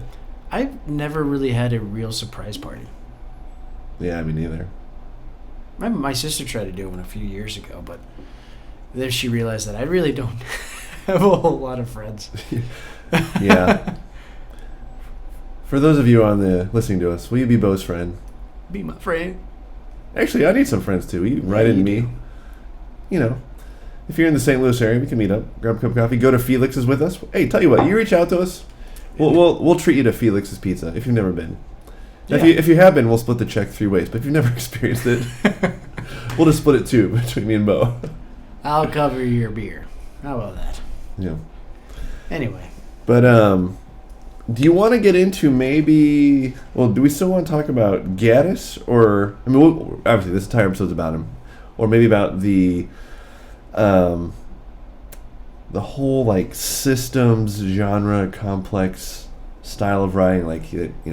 I've never really had a real surprise party. Yeah, me neither. My sister tried to do one a few years ago, but then she realized that I really don't have a whole lot of friends. Yeah. For those of you listening to us, will you be Bo's friend? Be my friend. Actually, I need some friends too. You write in me. If you're in the St. Louis area, we can meet up, grab a cup of coffee, go to Felix's with us. Hey, tell you what, you reach out to us. We'll treat you to Felix's Pizza if you've never been. Yeah. If you have been, we'll split the check 3 ways. But if you've never experienced it, we'll just split it 2 between me and Bo. I'll cover your beer. How about that? Yeah. Anyway. But do you want to get into maybe? Well, do we still want to talk about Gaddis, or obviously this entire episode's about him, or maybe about the whole systems genre complex style of writing,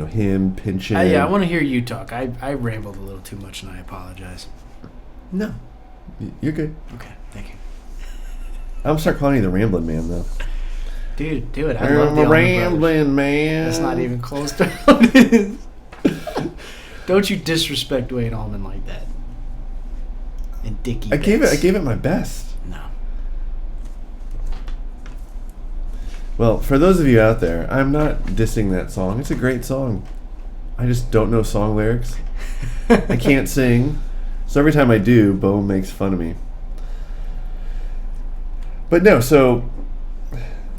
him pinching. I want to hear you talk. I rambled a little too much, and I apologize. No, you're good. Okay, thank you. I'm gonna start calling you the Rambling Man, though. Dude, do it. I love the Rambling Man. That's not even close to how it is. Don't you disrespect Wayne Allman like that. And Dickie. I gave it my best. No. Well, for those of you out there, I'm not dissing that song. It's a great song. I just don't know song lyrics. I can't sing. So every time I do, Bo makes fun of me. But no, so,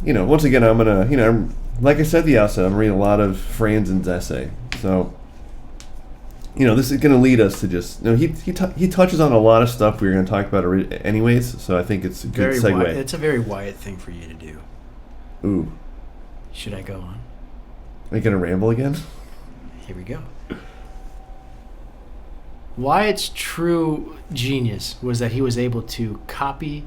once again, I'm going to, like I said at the outset, I'm reading a lot of Franzen's essay. So, this is going to lead us to just, he touches on a lot of stuff we were going to talk about anyways, so I think it's a good segue. It's a very Wyatt thing for you to do. Ooh. Should I go on? Are you going to ramble again? Here we go. Wyatt's true genius was that he was able to copy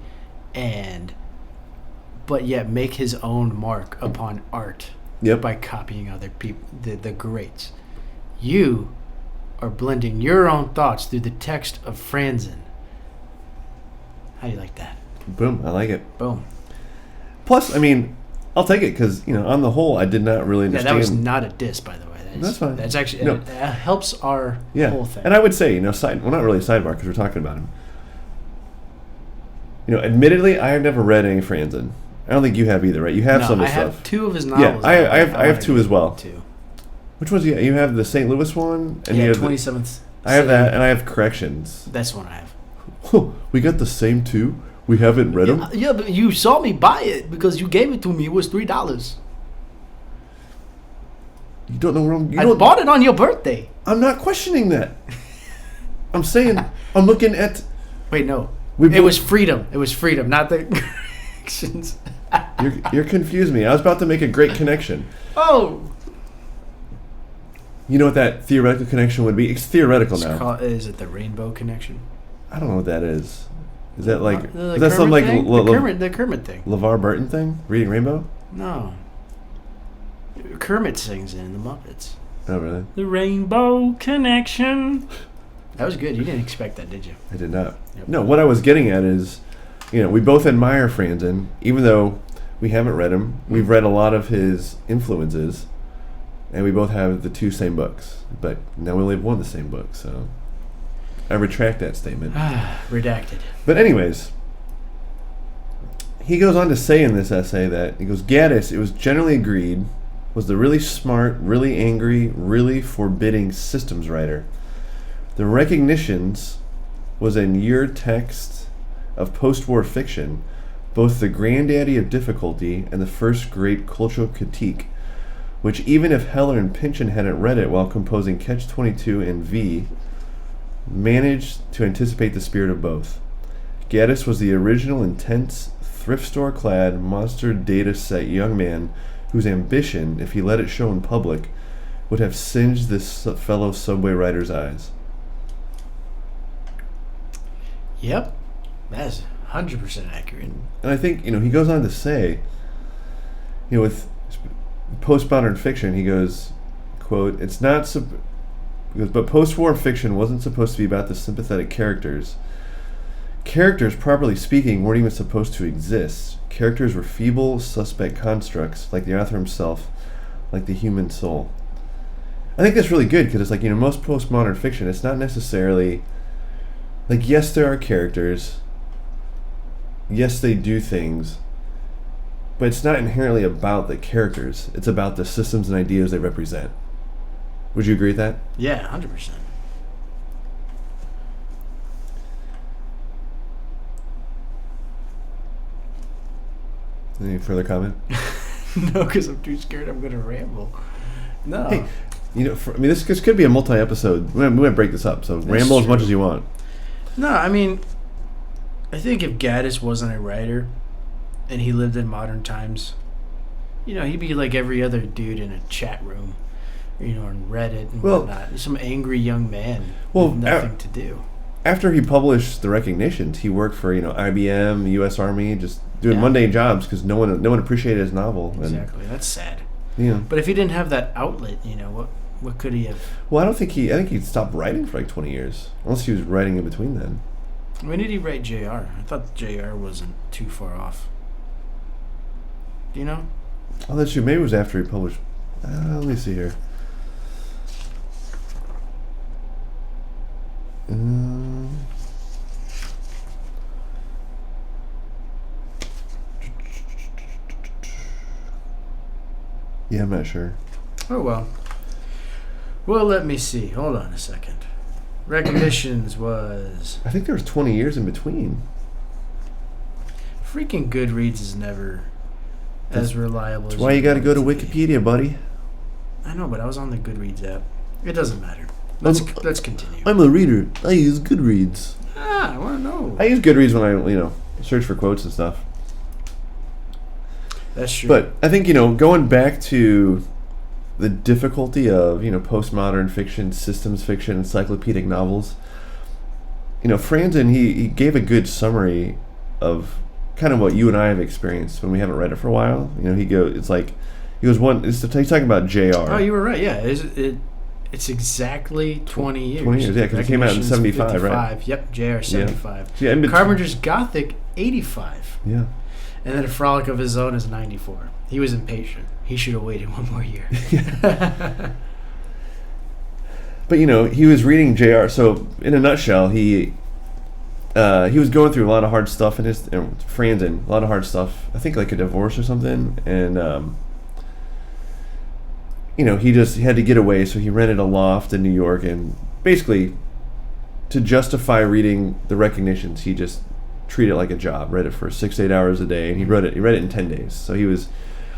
but yet make his own mark upon art. Yep. By copying other people, the greats. You are blending your own thoughts through the text of Franzen. How do you like that? Boom, I like it. Boom. Plus, I'll take it because, on the whole, I did not really understand. Yeah, that was not a diss, by the way. is. That's fine. That's actually No. it helps our whole thing. And I would say, not really a sidebar because we're talking about him. Admittedly, I have never read any Franzen. I don't think you have either, right? You have some of his stuff. I have 2 of his novels. Yeah, I have 2 as well. 2. Which ones? You have the St. Louis one, and you have 27th. I have that, and I have Corrections. That's one I have. We got the same 2. We haven't read them. Yeah, but you saw me buy it because you gave it to me. It was $3. You don't know where I bought it on your birthday. I'm not questioning that. I'm saying I'm looking at. Wait, no. It was Freedom. It was Freedom, not the Corrections. You're confused me. I was about to make a great connection. Oh. You know what that theoretical connection would be? It's theoretical now. Is it the Rainbow Connection? I don't know what that is. Is that like? Is that something like the Kermit thing? LeVar Burton thing? Reading Rainbow? No. Kermit sings in The Muppets. Oh, really? The Rainbow Connection. That was good. You didn't expect that, did you? I did not. Yep. No, what I was getting at is, we both admire Franzen, even though we haven't read him. We've read a lot of his influences, and we both have the 2 same books. But now we only have 1 of the same book, so I retract that statement. Redacted. But anyways, he goes on to say in this essay that, Gaddis, it was generally agreed, was the really smart, really angry, really forbidding systems writer. The recognitions was in your text of post-war fiction, both the granddaddy of difficulty and the first great cultural critique, which even if Heller and Pynchon hadn't read it while composing Catch-22 and V, managed to anticipate the spirit of both. Gaddis was the original intense, thrift store-clad, monster data set young man whose ambition, if he let it show in public, would have singed this fellow subway rider's eyes. Yep. That's 100% accurate. And I think, he goes on to say, with postmodern fiction, he goes, quote, it's not, but post-war fiction wasn't supposed to be about the sympathetic characters. Characters, properly speaking, weren't even supposed to exist. Characters were feeble, suspect constructs, like the author himself, like the human soul. I think that's really good, because it's like, most postmodern fiction, it's not necessarily, like, yes, there are characters, yes, they do things, but it's not inherently about the characters. It's about the systems and ideas they represent. Would you agree with that? Yeah, 100%. Any further comment? No, because I'm too scared I'm going to ramble. No. Hey, this could be a multi-episode. We might break this up, so ramble as much as you want. No, I mean, I think if Gaddis wasn't a writer and he lived in modern times, he'd be like every other dude in a chat room, on Reddit and whatnot. Some angry young man with nothing to do. After he published The Recognitions, he worked for, IBM, U.S. Army, just doing mundane jobs because no one appreciated his novel. Exactly. That's sad. Yeah. But if he didn't have that outlet, what could he have? Well, I think he stopped writing for like 20 years, unless he was writing in between then. When did he write J.R.? I thought J.R. wasn't too far off. Do you know? Oh, that's true. Maybe it was after he published. Let me see here. Yeah, I'm not sure. Oh, well. Well, let me see. Hold on a second. Recognitions was... I think there was 20 years in between. Freaking Goodreads is never as reliable. That's why you got to go to Wikipedia, buddy. I know, but I was on the Goodreads app. It doesn't matter. Let's continue. I'm a reader. I use Goodreads. I want to know. I use Goodreads when I, search for quotes and stuff. That's true. But I think, going back to the difficulty of, postmodern fiction, systems fiction, encyclopedic novels, Franzen, he gave a good summary of kind of what you and I have experienced when we haven't read it for a while. He's talking about J.R. Oh, you were right. Yeah, it's exactly 20 years. 20 years, yeah, because it came out in 75, 55. Right? Yep, J.R. 75. Yeah, Carpenter's Gothic, 85. Yeah. And then A Frolic of His Own is 94. He was impatient. He should have waited one more year. But he was reading J.R. So in a nutshell, he was going through a lot of hard stuff in his Franzen, a lot of hard stuff. I think like a divorce or something, and he had to get away, so he rented a loft in New York, and basically, to justify reading the Recognitions, he just treated it like a job. Read it for 6 to 8 hours a day, and he read it in 10 days. So he was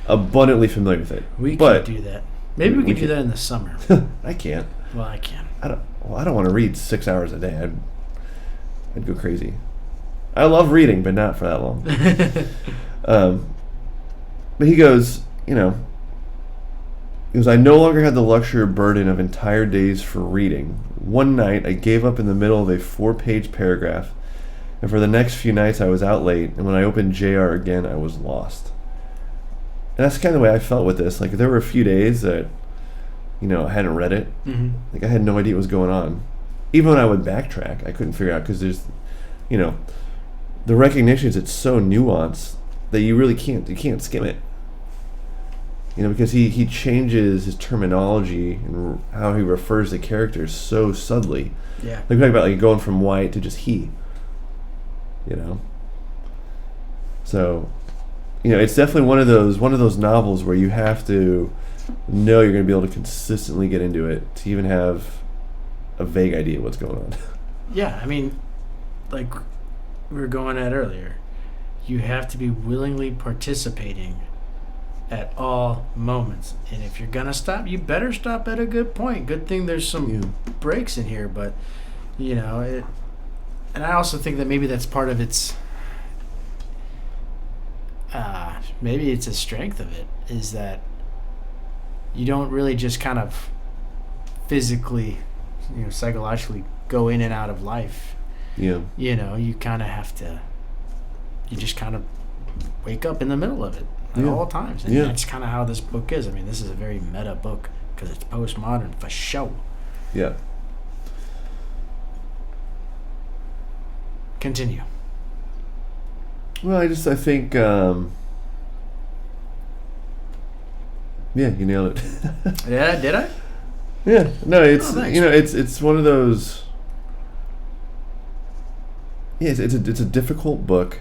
abundantly familiar with it. We could do that. Maybe we could do that in the summer. I can't. Well, I can. I don't want to read 6 hours a day. I'd go crazy. I love reading, but not for that long. But he goes, I no longer had the luxury or burden of entire days for reading. One night, I gave up in the middle of a 4-page paragraph, and for the next few nights I was out late, and when I opened JR again, I was lost. And that's kind of the way I felt with this. Like, there were a few days that, I hadn't read it. Mm-hmm. Like, I had no idea what was going on. Even when I would backtrack, I couldn't figure out, because there's, the Recognitions, it's so nuanced that you really can't skim it. Because he changes his terminology and how he refers to characters so subtly. Yeah. Like we talk about going from white to just he. So, it's definitely one of those novels where you have to know you're going to be able to consistently get into it to even have a vague idea of what's going on. Yeah, I mean, like we were going at earlier, you have to be willingly participating at all moments. And if you're going to stop, you better stop at a good point. Good thing there's some breaks in here, but, and I also think that maybe that's part of its, maybe it's a strength of it, is that you don't really just kind of physically, psychologically go in and out of life. Yeah. You kind of have to, you just kind of wake up in the middle of it at all times. And that's kind of how this book is. I mean, this is a very meta book because it's postmodern for show. Yeah. Continue. Well, I think, yeah, you nailed it. Yeah, did I? Yeah. No, it's, thanks. it's one of those, yeah, it's a difficult book.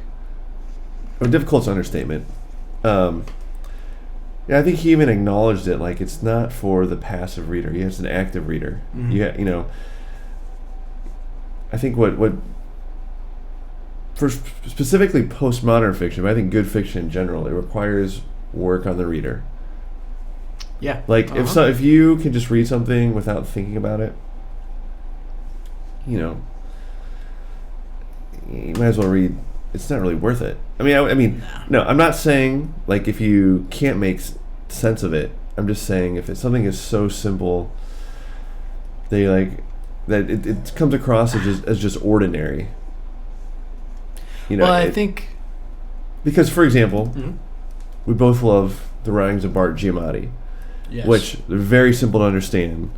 Well, difficult's an understatement. Yeah, I think he even acknowledged it. Like, it's not for the passive reader. It's an active reader. Mm-hmm. Yeah, I think what for specifically postmodern fiction, but I think good fiction in general, it requires work on the reader. Yeah. Like, if you can just read something without thinking about it, you might as well read. It's not really worth it. I mean, no, I'm not saying, like, if you can't make sense of it. I'm just saying if something is so simple, that it comes across as just ordinary. Well, I think because, for example, we both love the writings of Bart Giamatti, which they're very simple to understand,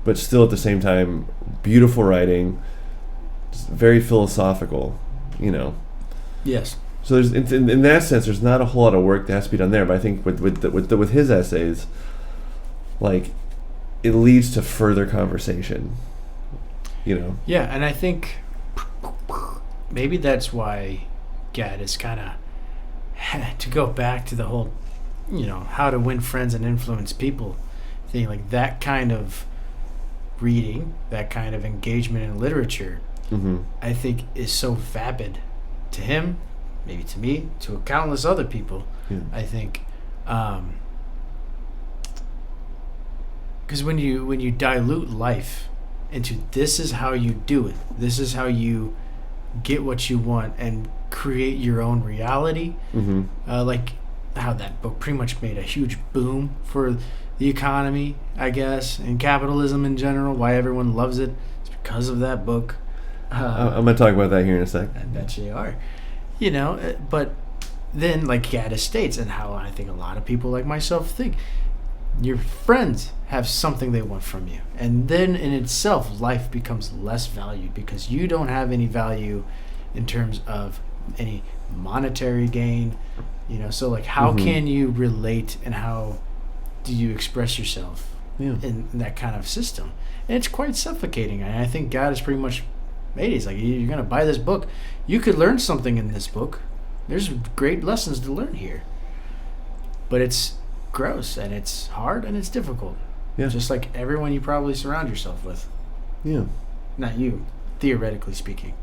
but still at the same time beautiful writing, just very philosophical. Yes. So there's in that sense, there's not a whole lot of work that has to be done there. But I think with his essays, like, it leads to further conversation. Yeah, and I think maybe that's why Gaddis kind of had to go back to the whole, how to win friends and influence people thing. Like, that kind of reading, that kind of engagement in literature, I think is so vapid to him, maybe to me, to countless other people. I think because when you dilute life into this is how you do it, this is how you get what you want and create your own reality, like how that book pretty much made a huge boom for the economy, I guess, and capitalism in general, why everyone loves it, it's because of that book. I'm going to talk about that here in a sec. I bet you are. But then, like Gaddis states, and how I think a lot of people like myself think, your friends have something they want from you. And then in itself, life becomes less valued because you don't have any value in terms of any monetary gain. So, like, how can you relate and how do you express yourself in that kind of system. And it's quite suffocating. And I think God has pretty much made it. He's like, you're going to buy this book. You could learn something in this book. There's great lessons to learn here. But it's gross, and it's hard, and it's difficult. Yeah. Just like everyone you probably surround yourself with. Yeah. Not you, theoretically speaking.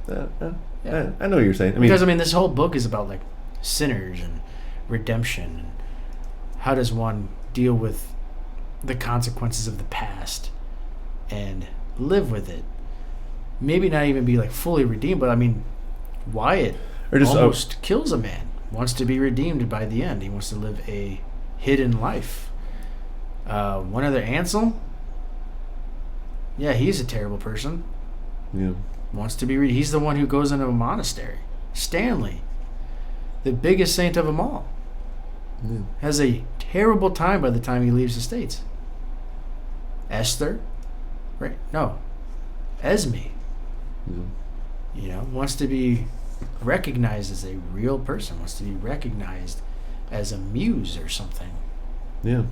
Yeah. I know what you're saying. Because this whole book is about like sinners and redemption, and how does one deal with the consequences of the past and live with it. Maybe not even be like fully redeemed, but Wyatt almost kills a man. Wants to be redeemed by the end. He wants to live a hidden life. One other, Ansel. Yeah, he's a terrible person. Yeah. Wants to be he's the one who goes into a monastery. Stanley, the biggest saint of them all, has a terrible time by the time he leaves the States. Esther, right? No, Esme. Wants to be recognized as a real person. Wants to be recognized as a muse or something. Yeah.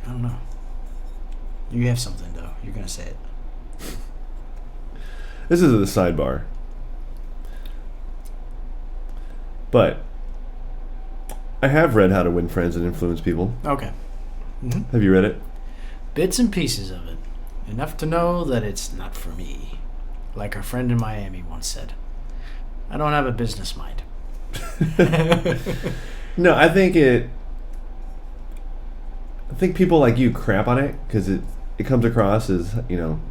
I don't know. You have something though. You're gonna say it. This is the sidebar. But I have read How to Win Friends and Influence People. Okay. Mm-hmm. Have you read it? Bits and pieces of it. Enough to know that it's not for me. Like our friend in Miami once said. I don't have a business mind. No, I think people like you crap on it because it comes across as,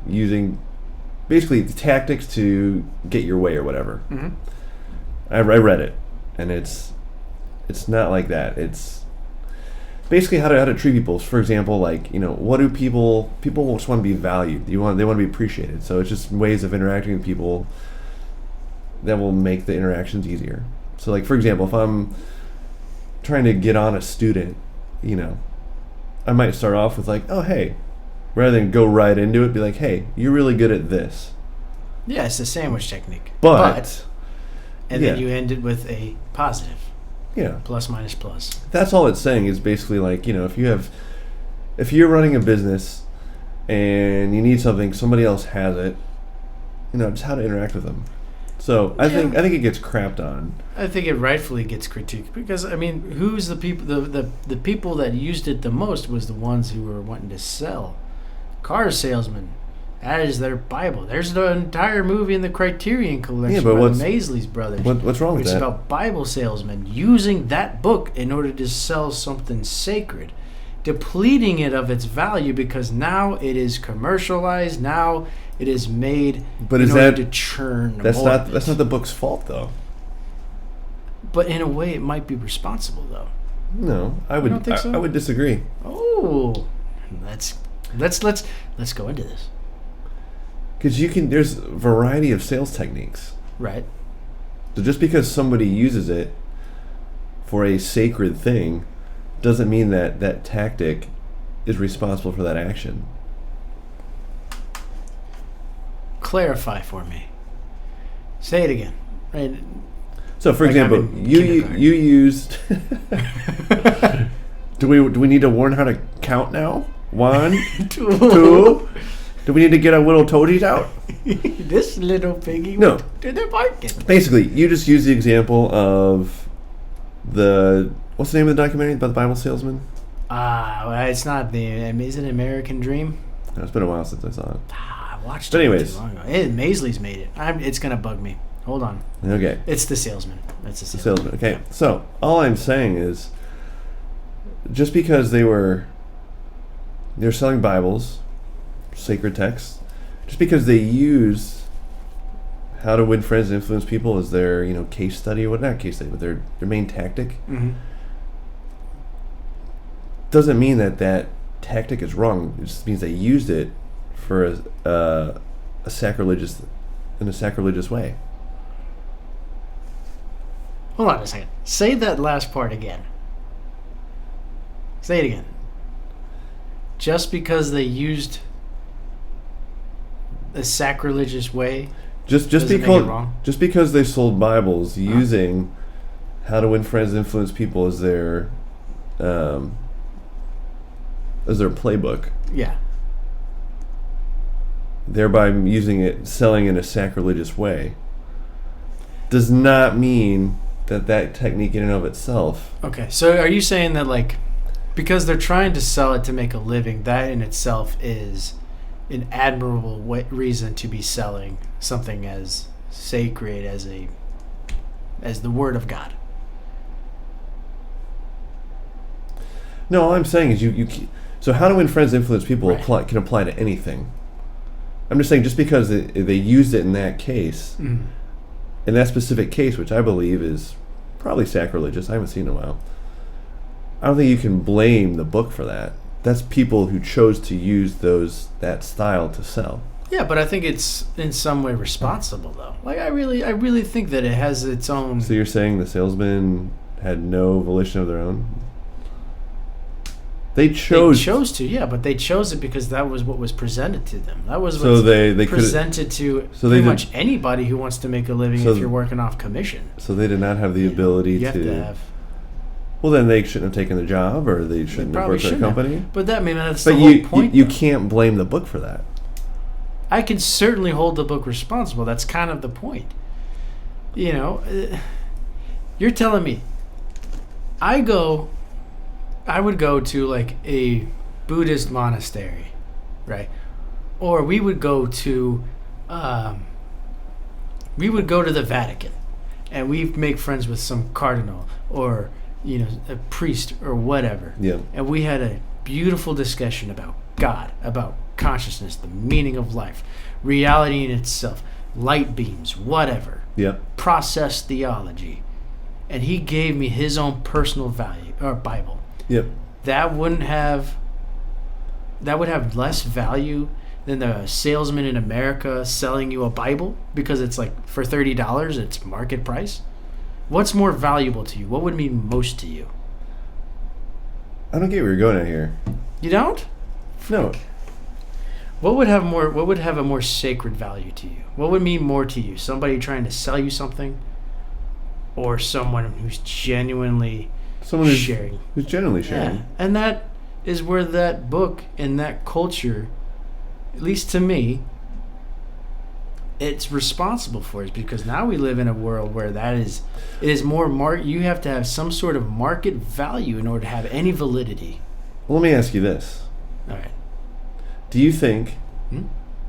using basically the tactics to get your way or whatever. Mm-hmm. I read it, and it's not like that. It's basically how to treat people. For example, like, what do people just want to be valued. They want to be appreciated. So it's just ways of interacting with people that will make the interactions easier. So, like, for example, if I'm trying to get on a student, I might start off with like, oh, hey, rather than go right into it, be like, hey, you're really good at this. Yeah, it's the sandwich technique. But and then you end it with a positive. Yeah. Plus, minus, plus. That's all it's saying is basically like, if you're running a business and you need something, somebody else has it, just how to interact with them. So I think it gets crapped on. I think it rightfully gets critiqued because who's the people? The people that used it the most was the ones who were wanting to sell. Car salesmen. That is their Bible. There's the entire movie in the Criterion Collection by the Maisleys brothers. What's wrong with that? It's about Bible salesmen using that book in order to sell something sacred, depleting it of its value because now it is commercialized. Now it is made in order to churn. That's not the book's fault, though. But in a way, it might be responsible, though. No, I would. Don't think so? I would disagree. Oh, let's go into this. Because there's a variety of sales techniques. Right. So just because somebody uses it for a sacred thing doesn't mean that tactic is responsible for that action. Clarify for me. Say it again. Right. So, for example, you used. Do we need to learn how to count now? 1, 2. Do we need to get our little toadies out? This little piggy. No. To the market. Basically, you just use the example of what's the name of the documentary about the Bible salesman? It's not is it American Dream? No, it's been a while since I saw it. I watched but it anyways. too long ago. Maisleys made it. It's gonna bug me. Hold on. Okay. It's the salesman. It's the salesman. Okay. So all I'm saying is, just because they're selling Bibles, sacred texts, just because they use How to Win Friends and Influence People as their case study, not case study, but their main tactic, mm-hmm. doesn't mean that tactic is wrong. It just means they used it for a sacrilegious way. Hold on a second. Say that last part again. Say it again. Just because they used a sacrilegious way, just because they sold Bibles using How to Win Friends and Influence People as their as their playbook, Yeah. thereby using it, selling in a sacrilegious way, does not mean that technique in and of itself. Okay, so are you saying that, like, because they're trying to sell it to make a living, that in itself is an admirable reason to be selling something as sacred as the Word of God? No, all I'm saying is so how to win friends, influence people Right. can apply to anything. I'm just saying, just because they used it in that case, Mm. in that specific case, which I believe is probably sacrilegious, I haven't seen it in a while, I don't think you can blame the book for that. That's people who chose to use that style to sell. Yeah, but I think it's in some way responsible, though. Like, I really think that it has its own. So you're saying the salesman had no volition of their own? They chose to, yeah, but they chose it because that was what was presented to them. That was So what's they presented to so pretty they much anybody who wants to make a living So if you're working off commission. So they did not have the ability You to. have to have. Well, then they shouldn't have taken the job, or they shouldn't have Probably worked for the shouldn't have. company. But that's But the whole point. you though. can't blame the book for that. I can certainly hold the book responsible. That's kind of the point. You know, you're telling me I would go to like a Buddhist monastery, right? Or we would go to the Vatican, and we make friends with some cardinal or a priest or whatever. Yeah. And we had a beautiful discussion about God, about consciousness, the meaning of life, reality in itself, light beams, whatever. Yeah. Process theology. And he gave me his own personal value or Bible. Yep. That would have less value than the salesman in America selling you a Bible because it's like for $30, it's market price. What's more valuable to you? What would mean most to you? I don't get where you're going at here. You don't? No. What would have a more sacred value to you? What would mean more to you? Somebody trying to sell you something, or someone who's genuinely sharing? Who's genuinely sharing. Yeah. And that is where that book and that culture, at least to me, it's responsible for it, because now we live in a world where it is more you have to have some sort of market value in order to have any validity. Well, let me ask you this. All right. Do you think, it's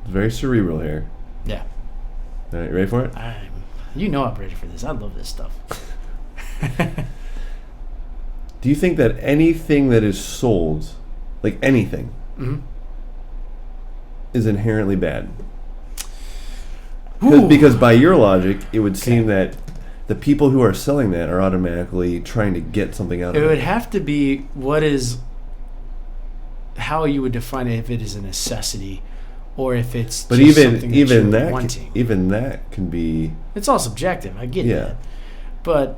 very cerebral here. Yeah. All right, you ready for it? I'm ready for this. I love this stuff. Do you think that anything that is sold, like anything, is inherently bad? Because by your logic, it would seem that the people who are selling that are automatically trying to get something out of it. It would have to be how you would define it, if it is a necessity or if it's but just even something even that you're that wanting. even that can be. It's all subjective. I get that. But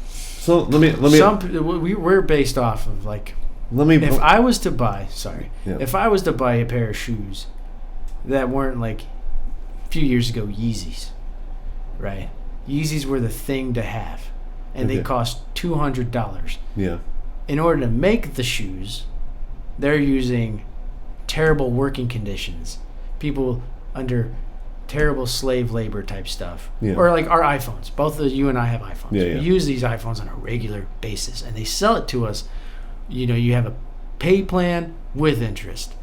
So let me. we're based off of like. If I was to buy a pair of shoes that weren't like a few years ago Yeezys, right? Yeezys were the thing to have, and they cost $200. Yeah. In order to make the shoes, they're using terrible working conditions, people under terrible slave labor type stuff. Yeah. Or like our iPhones. Both of you and I have iPhones. Yeah, yeah. We use these iPhones on a regular basis, and they sell it to us. You have a pay plan with interest,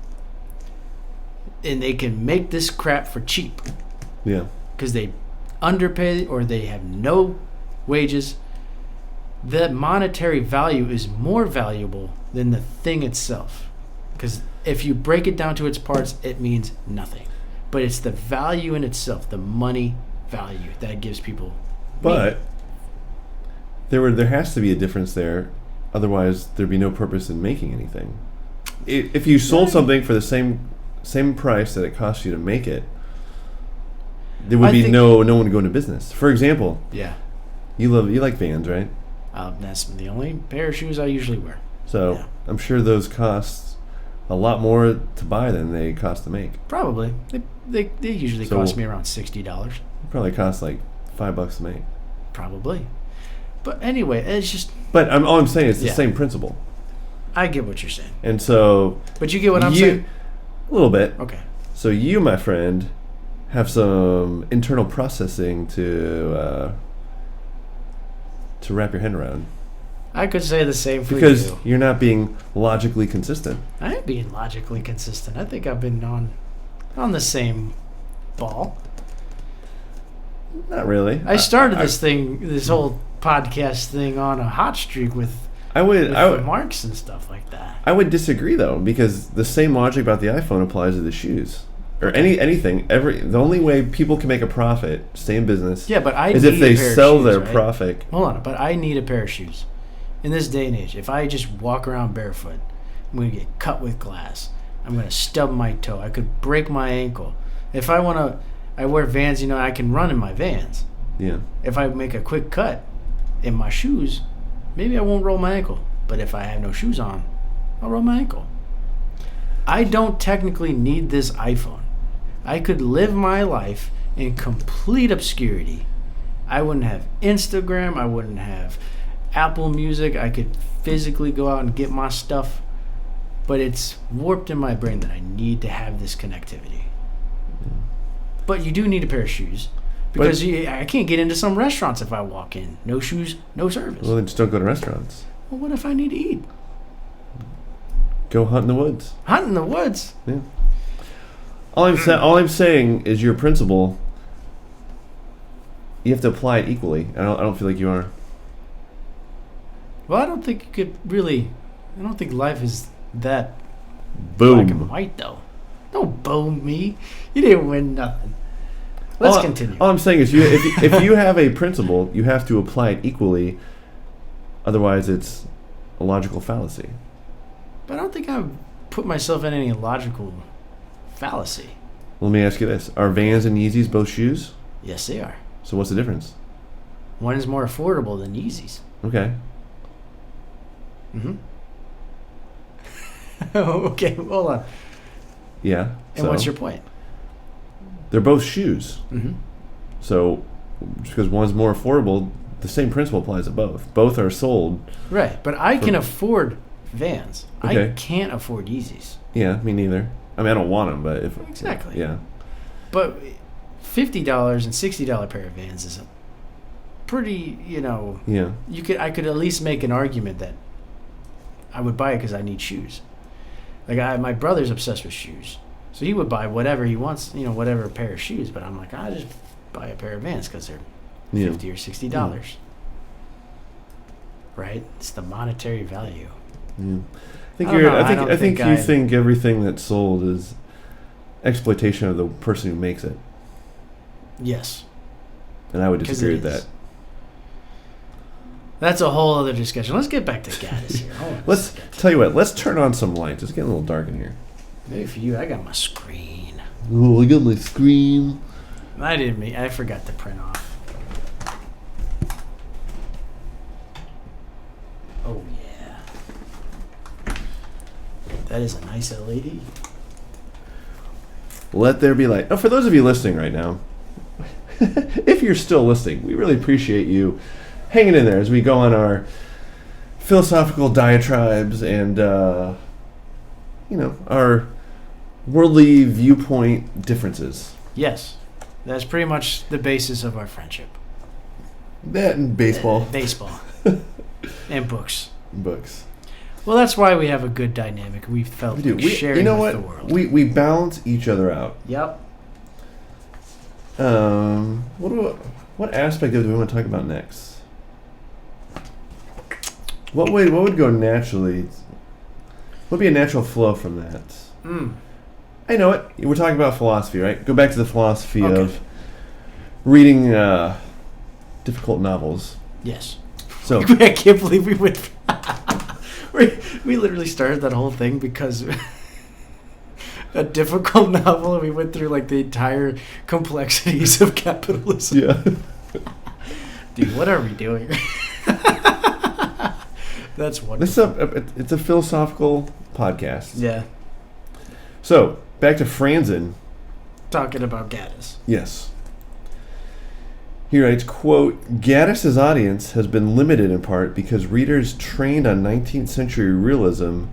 and they can make this crap for cheap. Yeah. Because they underpay or they have no wages. The monetary value is more valuable than the thing itself. Because if you break it down to its parts, it means nothing. But it's the value in itself, the money value, that gives people But there has to be a difference there. Otherwise, there'd be no purpose in making anything. If you sold something for the same price that it cost you to make it, there would be no one would go into business. For example, yeah, you like Vans, right? that's the only pair of shoes I usually wear. So Yeah. I'm sure those cost a lot more to buy than they cost to make. Probably. They usually cost me around $60. It probably costs like $5 to make. Probably. But anyway, it's just... But all I'm saying is the same principle. I get what you're saying. And so... But you get what I'm saying? A little bit. Okay. So you, my friend, have some internal processing to wrap your head around. I could say the same for because you. You're not being logically consistent. I am being logically consistent. I think I've been on the same ball. Not really. I started this whole podcast thing on a hot streak with Marx and stuff like that. I would disagree though, because the same logic about the iPhone applies to the shoes. Or anything. The only way people can make a profit, stay in business, is if they sell their profit. Hold on, but I need a pair of shoes. In this day and age, if I just walk around barefoot, I'm going to get cut with glass. I'm going to stub my toe. I could break my ankle. If I want to, I wear Vans, I can run in my Vans. Yeah. If I make a quick cut in my shoes, maybe I won't roll my ankle. But if I have no shoes on, I'll roll my ankle. I don't technically need this iPhone. I could live my life in complete obscurity. I wouldn't have Instagram. I wouldn't have Apple Music. I could physically go out and get my stuff. But it's warped in my brain that I need to have this connectivity. But you do need a pair of shoes. Because I can't get into some restaurants if I walk in. No shoes, no service. Well, then just don't go to restaurants. Well, what if I need to eat? Go hunt in the woods. Hunt in the woods? Yeah. All I'm saying is your principle, you have to apply it equally. I don't feel like you are. Well, I don't think you could really... I don't think life is that Boom. black and white, though. Don't boom me. You didn't win nothing. Let's continue. All I'm saying is if you have a principle, you have to apply it equally. Otherwise, it's a logical fallacy. But I don't think I've put myself in any logical fallacy. Let me ask you this. Are Vans and Yeezys both shoes? Yes, they are. So what's the difference? One is more affordable than Yeezys. Okay. Mm-hmm. Okay, hold on. Yeah. And what's your point? They're both shoes. Mm-hmm. So just because one's more affordable, the same principle applies to both. Both are sold. Right, but I can afford Vans. Okay. I can't afford Yeezys. Yeah, me neither. I mean, I don't want them, but if... Exactly. Yeah. But $50 and $60 pair of Vans is a pretty, Yeah. I could at least make an argument that I would buy it because I need shoes. Like my brother's obsessed with shoes, so he would buy whatever he wants, whatever pair of shoes. But I'm like, I just buy a pair of Vans because they're $50 or $60. Yeah. Right? It's the monetary value. Yeah. I think you think everything that's sold is exploitation of the person who makes it. Yes. And I would disagree with that. That's a whole other discussion. Let's get back to Gaddis here. Let's tell you what. Let's turn on some lights. It's getting a little dark in here. Maybe for you, I got my screen. Oh, I got my screen. I forgot to print off. Oh yeah, that is a nice LED. Let there be light. Oh, for those of you listening right now, if you're still listening, we really appreciate you hanging in there as we go on our philosophical diatribes and, our worldly viewpoint differences. Yes, that's pretty much the basis of our friendship. That and baseball. Baseball. And books. Books. Well, that's why we have a good dynamic. We felt like sharing with the world. We balance each other out. Yep. What aspect of it do we want to talk about next? What would go naturally? What would be a natural flow from that? I know it. We're talking about philosophy, right? Go back to the philosophy of reading difficult novels. Yes. So I can't believe we went. We literally started that whole thing because a difficult novel, and we went through like the entire complexities of capitalism. Yeah. Dude, what are we doing? That's wonderful. It's a philosophical podcast. Yeah. So back to Franzen. Talking about Gaddis. Yes. He writes, quote, Gaddis's audience has been limited in part because readers trained on 19th century realism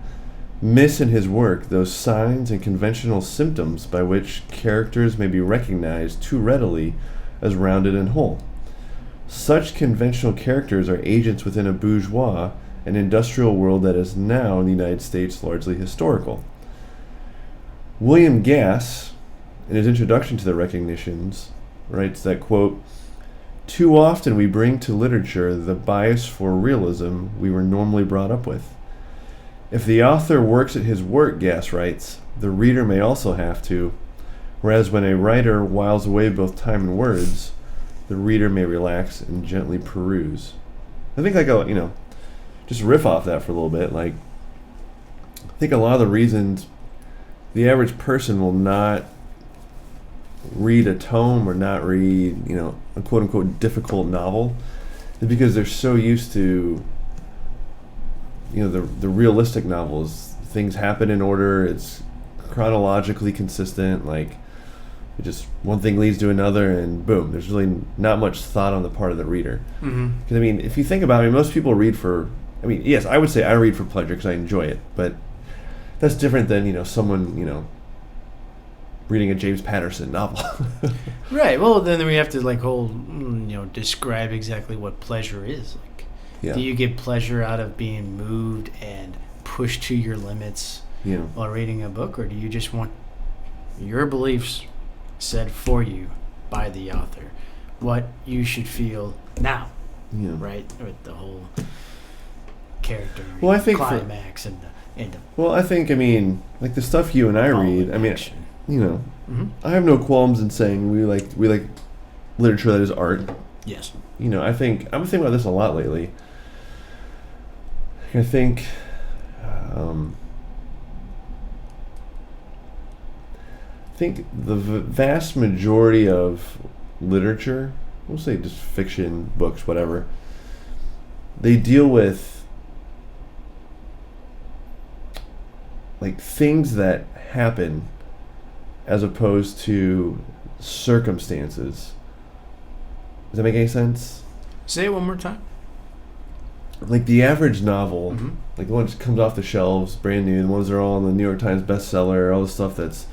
miss in his work those signs and conventional symptoms by which characters may be recognized too readily as rounded and whole. Such conventional characters are agents within a bourgeois and industrial world that is now in the United States largely historical. William Gaddis, in his introduction to the Recognitions, writes that, quote, too often we bring to literature the bias for realism we were normally brought up with. If the author works at his work, Gaddis writes, the reader may also have to, whereas when a writer whiles away both time and words, the reader may relax and gently peruse. I think just riff off that for a little bit. Like, I think a lot of the reasons the average person will not read a tome or not read, a quote-unquote difficult novel is because they're so used to, the realistic novels. Things happen in order. It's chronologically consistent. Like, it just one thing leads to another, and boom. There's really not much thought on the part of the reader. Because if you think about it, most people read for. Yes, I would say I read for pleasure because I enjoy it, but that's different than someone reading a James Patterson novel. Right. Well, then we have to describe exactly what pleasure is. Like, yeah. Do you get pleasure out of being moved and pushed to your limits while reading a book, or do you just want your beliefs said for you by the author, what you should feel now? Yeah. Right. With the whole character I think climax and the I think like the stuff you and I read. action. I have no qualms in saying we like literature that is art. Yes. I think I'm thinking about this a lot lately. I think the vast majority of literature, we'll say just fiction, books, whatever, they deal with like things that happen as opposed to circumstances. Does that make any sense? Say it one more time. Like the average novel, like the one that comes off the shelves, brand new, the ones that are all on the New York Times bestseller, all the stuff that's,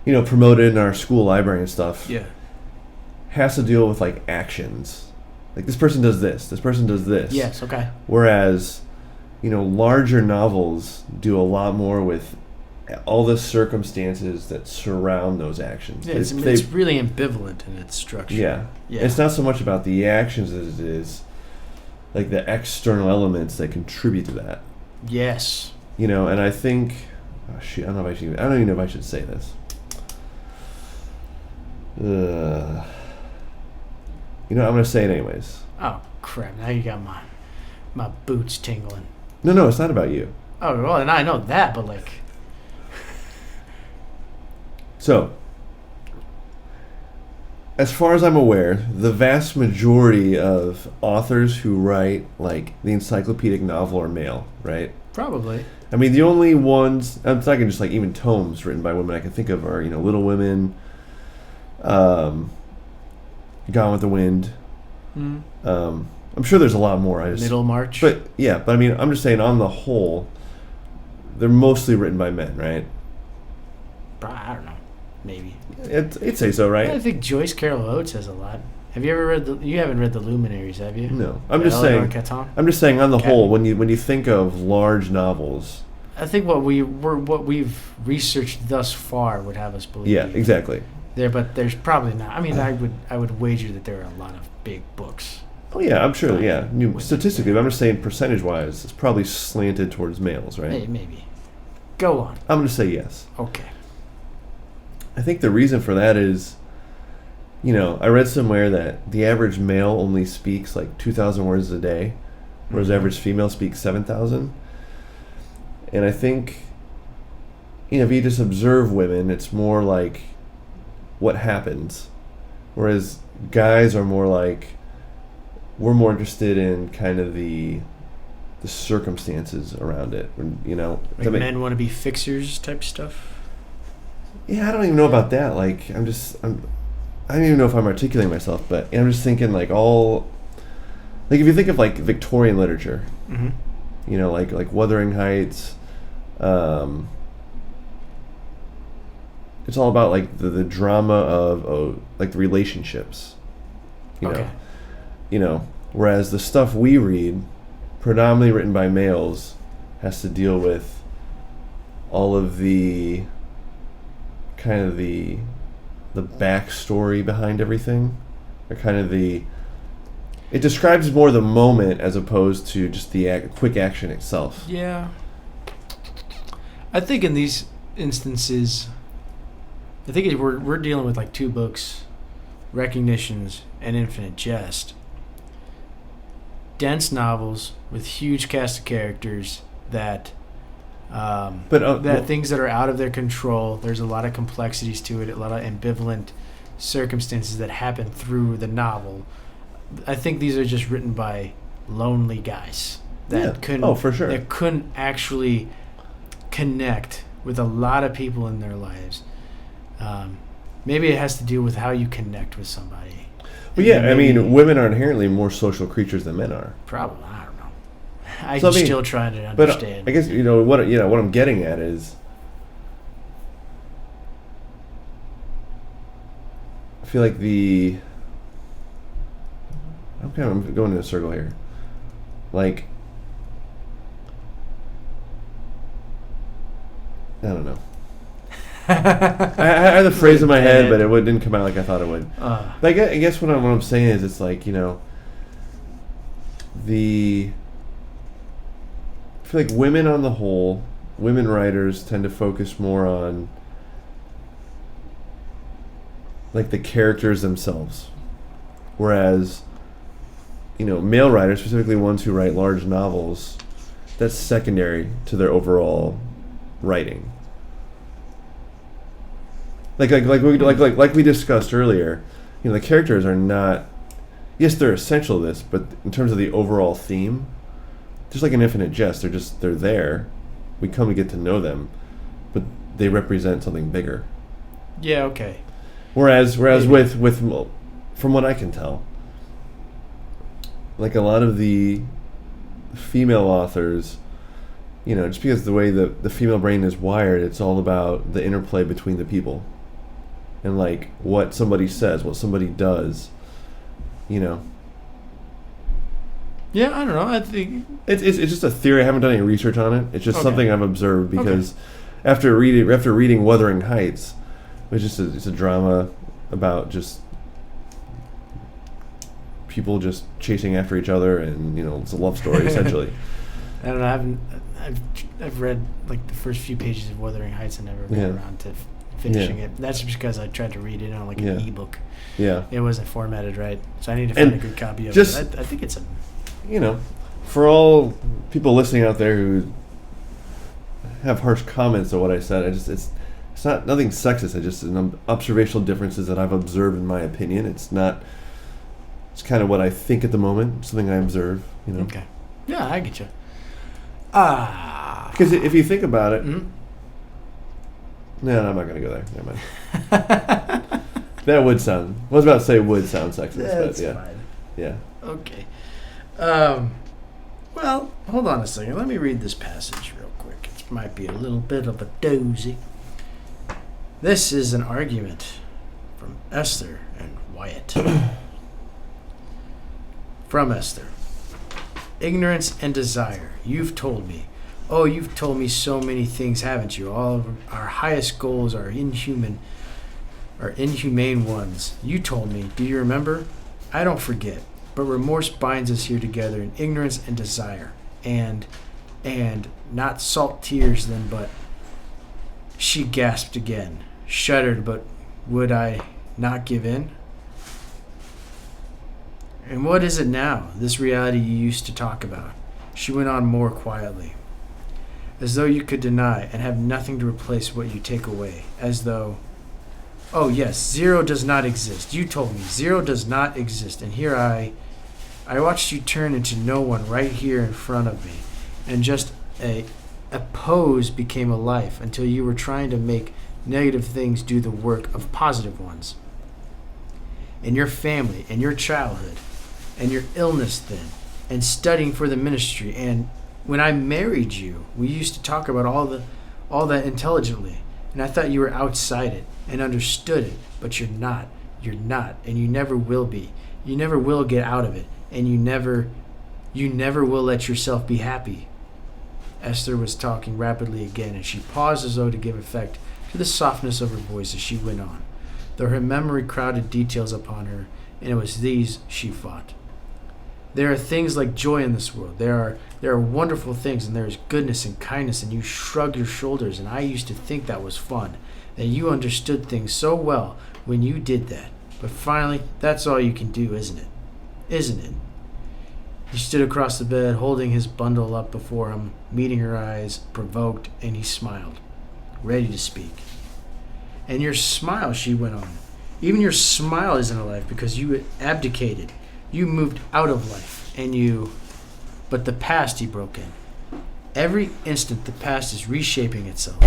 promoted in our school library and stuff, has to deal with like actions. Like this person does this person does this. Yes, okay. Whereas, larger novels do a lot more with all the circumstances that surround those actions. Yeah, it's really ambivalent in its structure. Yeah. It's not so much about the actions as it is like the external elements that contribute to that. Yes. And I think, I don't even know if I should say this. I'm going to say it anyways. Oh crap! Now you got my boots tingling. No, it's not about you. Oh well, and I know that, but like. So, as far as I'm aware, the vast majority of authors who write like the encyclopedic novel are male, right? Probably. The only ones I'm talking just like even tomes written by women I can think of are Little Women, Gone with the Wind. I'm sure there's a lot more. Middlemarch. But I'm just saying on the whole, they're mostly written by men, right? I don't know. Maybe. I'd say so, right? I think Joyce Carol Oates has a lot. Have you ever read you haven't read The Luminaries, have you? No. I'm just saying on the whole, when you think of large novels, I think what we've researched thus far would have us believe. Yeah, exactly. But there's probably not. I would wager that there are a lot of big books. Oh yeah, I'm sure. Yeah, statistically, but I'm just saying percentage-wise, it's probably slanted towards males, right? Hey, maybe. Go on. I'm going to say yes. Okay. I think the reason for that is, I read somewhere that the average male only speaks like 2,000 words a day, whereas the average female speaks 7,000. And I think, if you just observe women, it's more like what happens, whereas guys are more like, we're more interested in kind of the circumstances around it, Like men want to be fixers type stuff. Yeah, I don't even know about that. Like, I don't even know if I'm articulating myself, but I'm just thinking like if you think of like Victorian literature, Mm-hmm. you know, like Wuthering Heights, it's all about like the drama of like the relationships, you Okay. know, whereas the stuff we read, predominantly written by males, has to deal with all of the kind of the backstory behind everything, or kind of it describes more the moment as opposed to just the quick action itself. Yeah. I think in these instances, I think we're dealing with like two books, Recognitions and Infinite Jest. Dense novels with huge cast of characters that things that are out of their control. There's a lot of complexities to it, a lot of ambivalent circumstances that happen through the novel. I think these are just written by lonely guys that couldn't actually connect with a lot of people in their lives. Maybe it has to do with how you connect with somebody. Well, yeah, I mean, women are inherently more social creatures than men are. Probably, I don't know. I'm still trying to understand. But I guess what I'm getting at is, I feel like I'm going in a circle here. Like, I don't know. I had the phrase in my head, but it didn't come out like I thought it would. But I guess what I'm saying is, it's like, I feel like women on the whole, women writers tend to focus more on like the characters themselves, whereas male writers, specifically ones who write large novels, that's secondary to their overall writing. Like we discussed earlier, the characters are not. Yes, they're essential to this, but in terms of the overall theme, just like an Infinite Jest, they're there. We come to get to know them, but they represent something bigger. Yeah. Okay. Whereas with from what I can tell, like a lot of the female authors, just because the way the female brain is wired, it's all about the interplay between the people. And like what somebody says, what somebody does, Yeah, I don't know. I think it's just a theory. I haven't done any research on it. It's just something I've observed because after reading Wuthering Heights, it's a drama about just people just chasing after each other, and it's a love story essentially. I don't know. I've read like the first few pages of Wuthering Heights and never got around to finishing it. That's just because I tried to read it on like an ebook. Yeah. It wasn't formatted right, so I need to find a good copy of it. I think it's for all people listening out there who have harsh comments on what I said, it's not nothing sexist. It's just an observational differences that I've observed in my opinion. It's kind of what I think at the moment, something I observe. Okay. Yeah, I get you. Because if you think about it. Mm-hmm. No, I'm not going to go there. Never mind. That would sound. I was about to say would sound sexist, That's but fine. Yeah. Okay. Well, hold on a second. Let me read this passage real quick. It might be a little bit of a doozy. This is an argument from Esther and Wyatt. From Esther. Ignorance and desire. You've told me. Oh, you've told me so many things, haven't you? All of our highest goals are inhumane ones. You told me. Do you remember? I don't forget. But remorse binds us here together in ignorance and desire. And not salt tears then, but... She gasped again, shuddered, but would I not give in? And what is it now, this reality you used to talk about? She went on more quietly. As though you could deny and have nothing to replace what you take away. As though... Oh yes, zero does not exist. You told me zero does not exist. And here I watched you turn into no one right here in front of me. And just a pose became a life until you were trying to make negative things do the work of positive ones. and your family and your childhood and your illness then and studying for the ministry. And when I married you, we used to talk about all that intelligently. And I thought you were outside it and understood it, but you're not. You're not, and you never will be. You never will get out of it, and you never will let yourself be happy. Esther was talking rapidly again, and she paused as though to give effect to the softness of her voice as she went on, though her memory crowded details upon her, and it was these she fought. There are things like joy in this world. There are wonderful things, and there is goodness and kindness, and you shrug your shoulders, and I used to think that was fun, that you understood things so well when you did that. But finally, that's all you can do, isn't it? Isn't it? He stood across the bed, holding his bundle up before him, meeting her eyes, provoked, and he smiled, ready to speak. And your smile, she went on, even your smile isn't alive because you abdicated. You moved out of life, but the past, he broke in. Every instant the past is reshaping itself.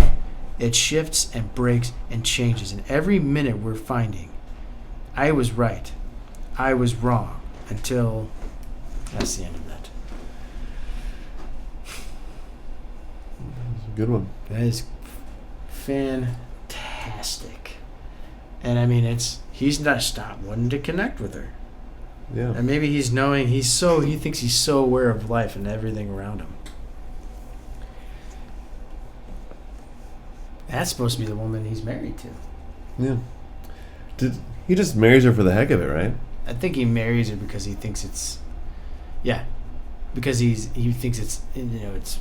It shifts and breaks and changes, and every minute we're finding, I was right, I was wrong, until that's the end of that. That's a good one. That is fantastic. And I mean, he's not stopped wanting to connect with her. Yeah. And maybe he thinks he's so aware of life and everything around him. That's supposed to be the woman he's married to. Yeah. He just marries her for the heck of it, right? I think he marries her because he thinks because he thinks it's it's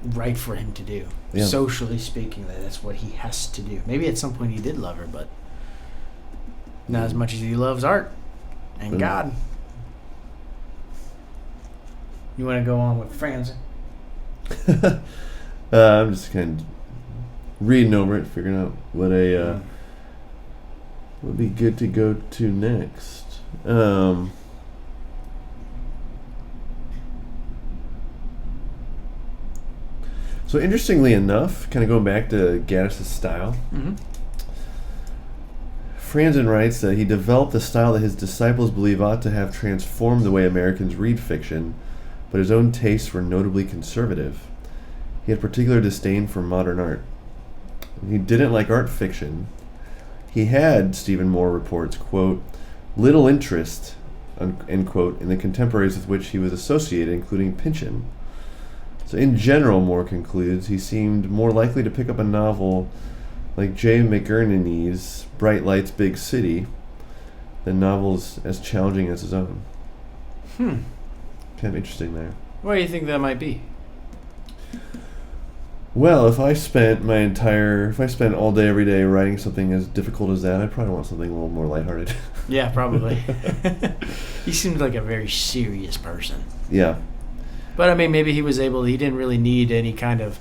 right for him to do. Yeah. Socially speaking, that's what he has to do. Maybe at some point he did love her, but not as much as he loves art and God. You want to go on with Franz? I'm just kind of reading over it, figuring out what would be good to go to next. So interestingly enough, kind of going back to Gaddis' style, Franzen writes that he developed a style that his disciples believe ought to have transformed the way Americans read fiction, but his own tastes were notably conservative. He had particular disdain for modern art. He didn't like art fiction. He had, Stephen Moore reports, quote, little interest, end quote, in the contemporaries with which he was associated, including Pynchon. So in general, Moore concludes, he seemed more likely to pick up a novel like J. McInerney's Bright Lights, Big City than novels as challenging as his own. Kind of interesting there. Why do you think that might be? Well, if I spent all day, every day writing something as difficult as that, I'd probably want something a little more lighthearted. Yeah, probably. He seemed like a very serious person. Yeah. But I mean, maybe he didn't really need any kind of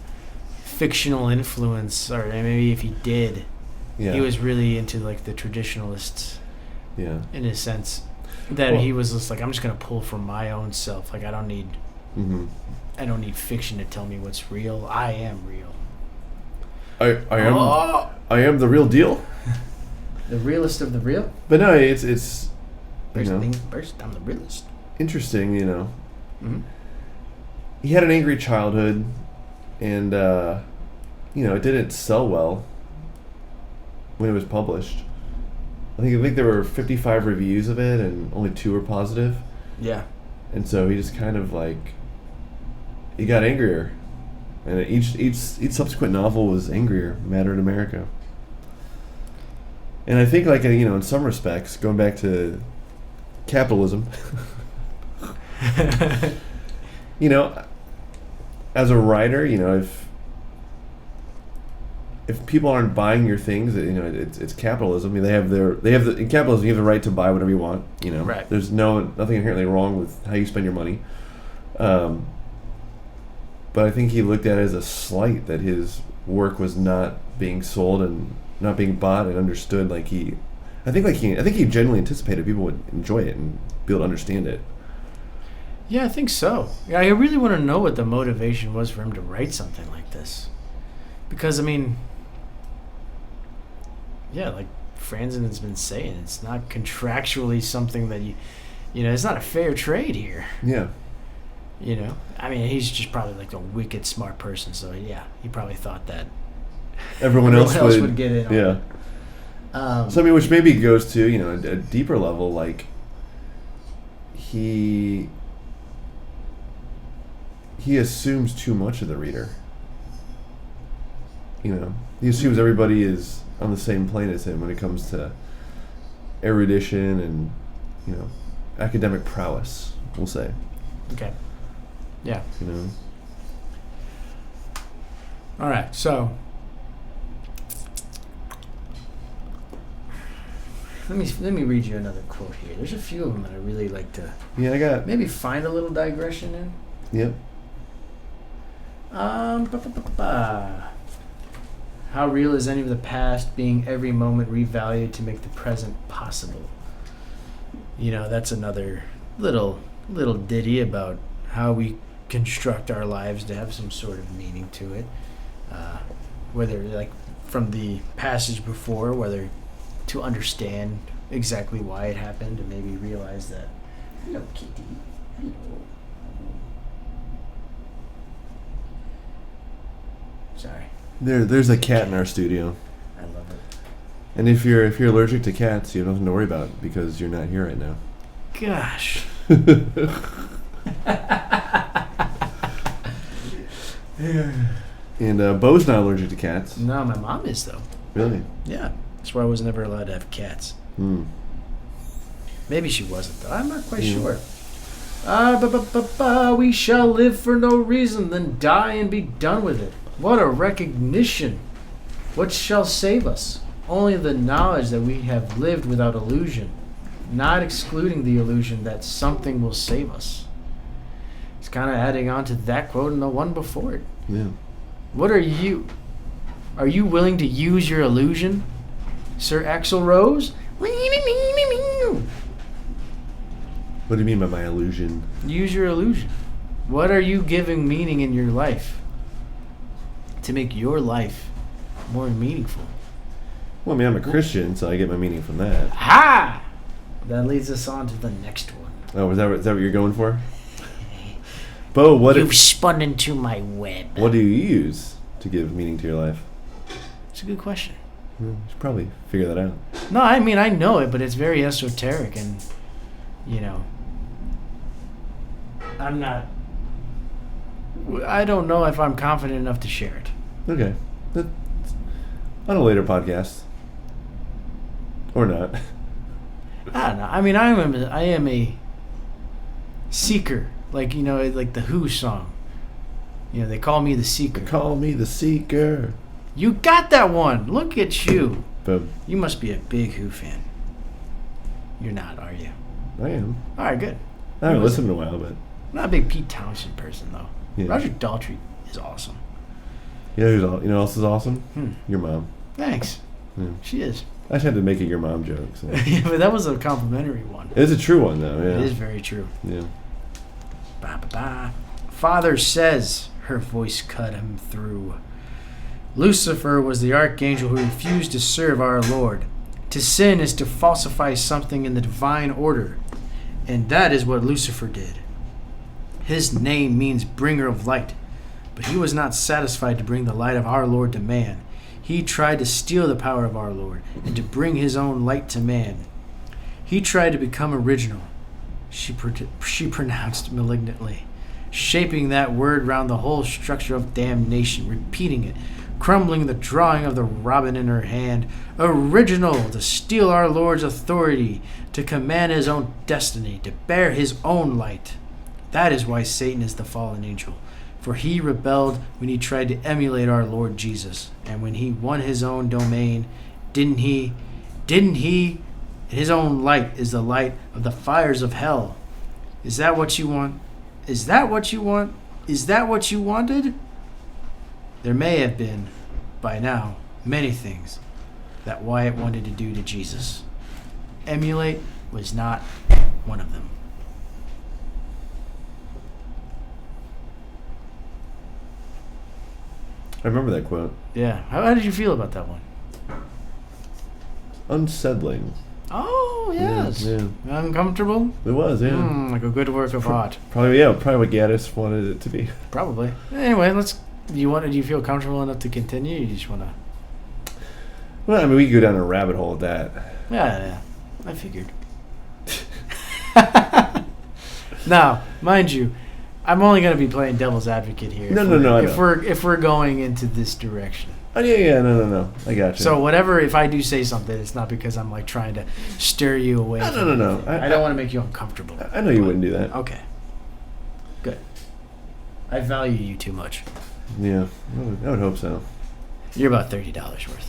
fictional influence, or maybe if he did, he was really into like the traditionalists. Yeah. In a sense, that he was just like, I'm just gonna pull from my own self. Like I don't need fiction to tell me what's real. I am real. I am the real deal. The realest of the real. But no, it's First things first, I'm the realest. Interesting, He had an angry childhood, and it didn't sell well when it was published. I think there were 55 reviews of it, and only 2 were positive. Yeah. And so he just kind of he got angrier, and each subsequent novel was angrier. Mattered America. And I think in some respects, going back to capitalism, as a writer, if people aren't buying your things, it's capitalism. I mean, in capitalism you have the right to buy whatever you want. Right. There's nothing inherently wrong with how you spend your money. But I think he looked at it as a slight that his work was not being sold and not being bought and understood. I think he genuinely anticipated people would enjoy it and be able to understand it. Yeah, I think so. Yeah, I really want to know what the motivation was for him to write something like this, because I mean, Franzen's been saying. It's not contractually something that it's not a fair trade here. Yeah. I mean, he's just probably like a wicked smart person. So yeah, he probably thought that Everyone else would get in. Yeah. So I mean, which maybe goes to a deeper level, like he assumes too much of the reader. He assumes everybody is on the same plane as him when it comes to erudition and academic prowess, we'll say. Okay. Yeah. All right. So let me read you another quote here. There's a few of them that I really like to. Yeah, I got. Maybe find a little digression in. Yep. How real is any of the past, being every moment revalued to make the present possible? That's another little ditty about how we construct our lives to have some sort of meaning to it. Whether like from the passage before, whether to understand exactly why it happened and maybe realize that. Hello, kitty. Hello. Sorry. There's a cat in our studio. I love it. And if you're allergic to cats, you have nothing to worry about because you're not here right now. Gosh. And Bo's not allergic to cats. No, my mom is though. Really? Yeah. That's why I was never allowed to have cats. Maybe she wasn't though. I'm not quite sure. We shall live for no reason, then die and be done with it. What a recognition. What shall save us? Only the knowledge that we have lived without illusion, not excluding the illusion that something will save us. It's kind of adding on to that quote and the one before it. Yeah. What are you? Are you willing to use your illusion, Sir Axl Rose? What do you mean by my illusion? Use your illusion. What are you giving meaning in your life to make your life more meaningful? Well, I mean, I'm a Christian, so I get my meaning from that. Ha! That leads us on to the next one. Oh, is that what you're going for? Bo, You've spun into my web. What do you use to give meaning to your life? It's a good question. You should probably figure that out. No, I mean, I know it, but it's very esoteric and, I don't know if I'm confident enough to share it. Okay. On a later podcast. Or not. I don't know. I mean, I am a seeker. Like, like the Who song. They call me the seeker. Call me the seeker. You got that one. Look at you. Boom. You must be a big Who fan. You're not, are you? I am. All right, good. I haven't listened in a while, but... I'm not a big Pete Townshend person, though. Yeah. Roger Daltrey is awesome. You know who else is awesome? Your mom. Thanks. Yeah. She is. I just had to make a your mom joke. So. Yeah, but that was a complimentary one. It is a true one, though. Yeah. It is very true. Yeah. Ba-ba-ba. Father says, her voice cut him through. Lucifer was the archangel who refused to serve our Lord. To sin is to falsify something in the divine order, and that is what Lucifer did. His name means bringer of light, but he was not satisfied to bring the light of our Lord to man. He tried to steal the power of our Lord and to bring his own light to man. He tried to become original, she pronounced malignantly, shaping that word round the whole structure of damnation, repeating it, crumbling the drawing of the robin in her hand. Original, to steal our Lord's authority, to command his own destiny, to bear his own light. That is why Satan is the fallen angel. For he rebelled when he tried to emulate our Lord Jesus. And when he won his own domain, didn't he? His own light is the light of the fires of hell. Is that what you want? Is that what you want? Is that what you wanted? There may have been, by now, many things that Wyatt wanted to do to Jesus. Emulate was not one of them. I remember that quote. Yeah. How did you feel about that one? unsettling. Oh, yes. Yeah. Uncomfortable? It was, yeah. Like a good work of art. Probably what Gaddis wanted it to be. Probably. Anyway, do you feel comfortable enough to continue? Or you just want to... Well, I mean, we could go down a rabbit hole with that. Yeah. I figured. Now, mind you, I'm only going to be playing devil's advocate here. No. If we're going into this direction. Oh, yeah, no. I got you. So if I do say something, it's not because I'm like trying to stir you away. No. I don't want to make you uncomfortable. I know you wouldn't do that. Okay. Good. I value you too much. Yeah, I would hope so. You're about $30 worth.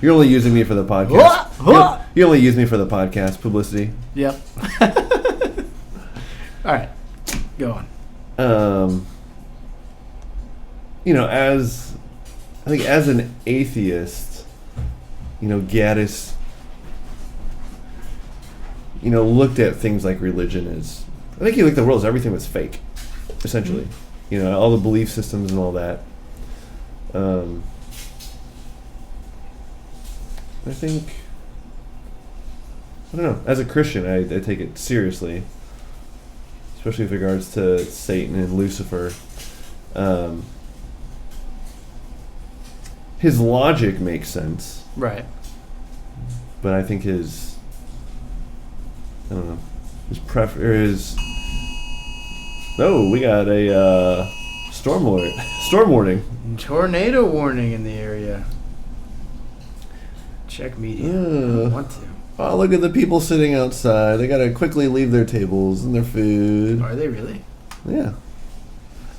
You're only using me for the podcast. You only use me for the podcast publicity. Yep. All right, go on. As an atheist, Gaddis, looked at things like religion as, I think he looked at the world as everything was fake, essentially. Mm-hmm. All the belief systems and all that. I think, I don't know, as a Christian, I take it seriously, especially with regards to Satan and Lucifer. His logic makes sense. Right. But I think his oh, we got a storm warning. Tornado warning in the area. Check media. I want to. Oh, look at the people sitting outside. They gotta quickly leave their tables and their food. Are they really? Yeah.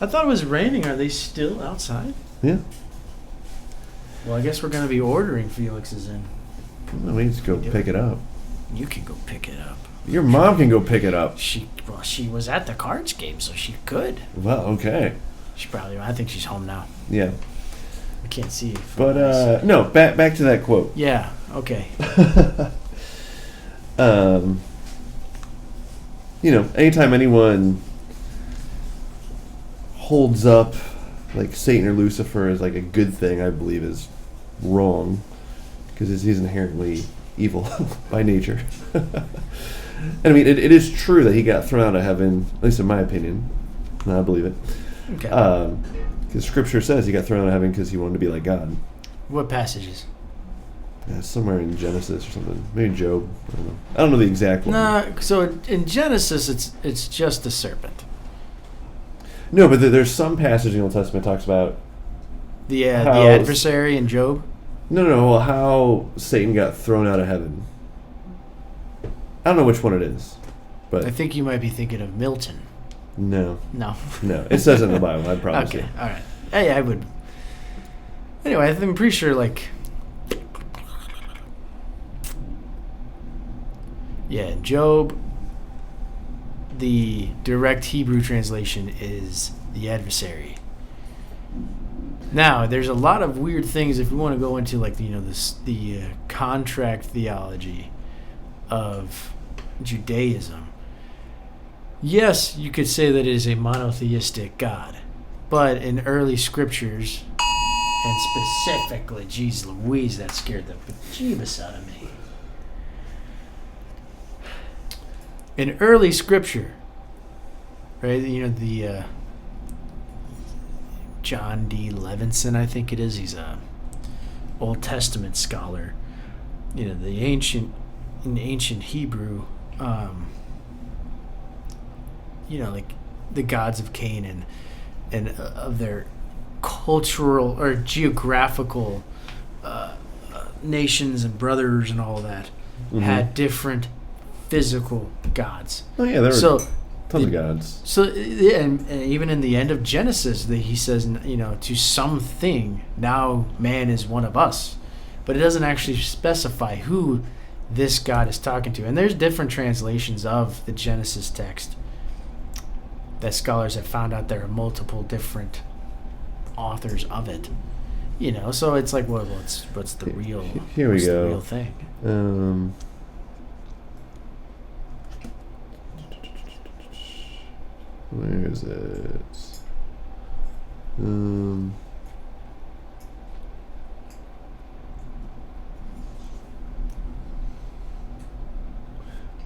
I thought it was raining. Are they still outside? Yeah. Well, I guess we're gonna be ordering Felix's in. We need to go pick it up. You can go pick it up. Your mom can go pick it up. She was at the cards game, so she could. Well, okay. I think she's home now. Yeah. I can't see. But no, back to that quote. Yeah. Okay. Anytime anyone holds up like Satan or Lucifer as like a good thing, I believe is wrong, because he's inherently evil by nature. And I mean, it is true that he got thrown out of heaven, at least in my opinion. No, I believe it. Okay. Because Scripture says he got thrown out of heaven because he wanted to be like God. What passages? Yeah, somewhere in Genesis or something. Maybe Job. I don't know the exact one. No, so in Genesis, it's just the serpent. No, but there's some passage in the Old Testament that talks about the adversary in Job. No. Well, how Satan got thrown out of heaven. I don't know which one it is, but I think you might be thinking of Milton. No. No. It says it in the Bible. I promise you. Okay. All right. Hey, I would. Anyway, I'm pretty sure in Job, the direct Hebrew translation is the adversary. Now, there's a lot of weird things if we want to go into the contract theology of Judaism. Yes, you could say that it is a monotheistic God, but in early scriptures, and specifically, geez Louise, that scared the bejeebus out of me. In early scripture, right? The John D. Levinson, I think it is. He's a Old Testament scholar. The ancient Hebrew, like the gods of Canaan and of their cultural or geographical nations and brothers and all that had different physical gods. Oh yeah, there were tons of gods. So and even in the end of Genesis, he says, to something now man is one of us, but it doesn't actually specify who this God is talking to. And there's different translations of the Genesis text that scholars have found out there are multiple different authors of it. So it's like, what's the real? Here we go. The real thing. Where is it?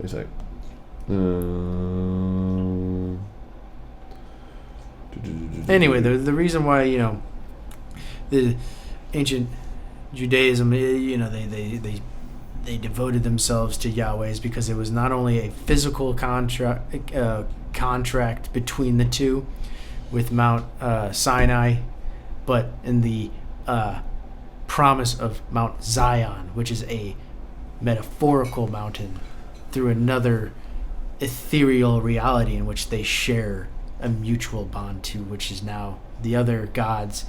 Wait a sec. Anyway, the reason why, the ancient Judaism, they devoted themselves to Yahweh is because it was not only a physical contract between the two with Mount Sinai, but in the promise of Mount Zion, which is a metaphorical mountain through another ethereal reality in which they share a mutual bond to, which is now the other gods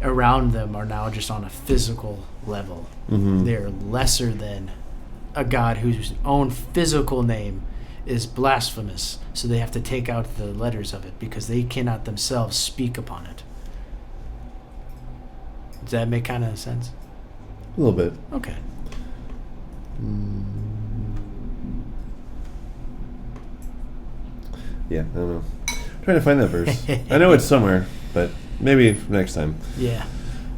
around them are now just on a physical level. Mm-hmm. They're lesser than a god whose own physical name is blasphemous, so they have to take out the letters of it because they cannot themselves speak upon it. Does that make kind of sense? A little bit. Okay. Yeah, I don't know. I'm trying to find that verse. I know it's somewhere, but maybe next time. Yeah.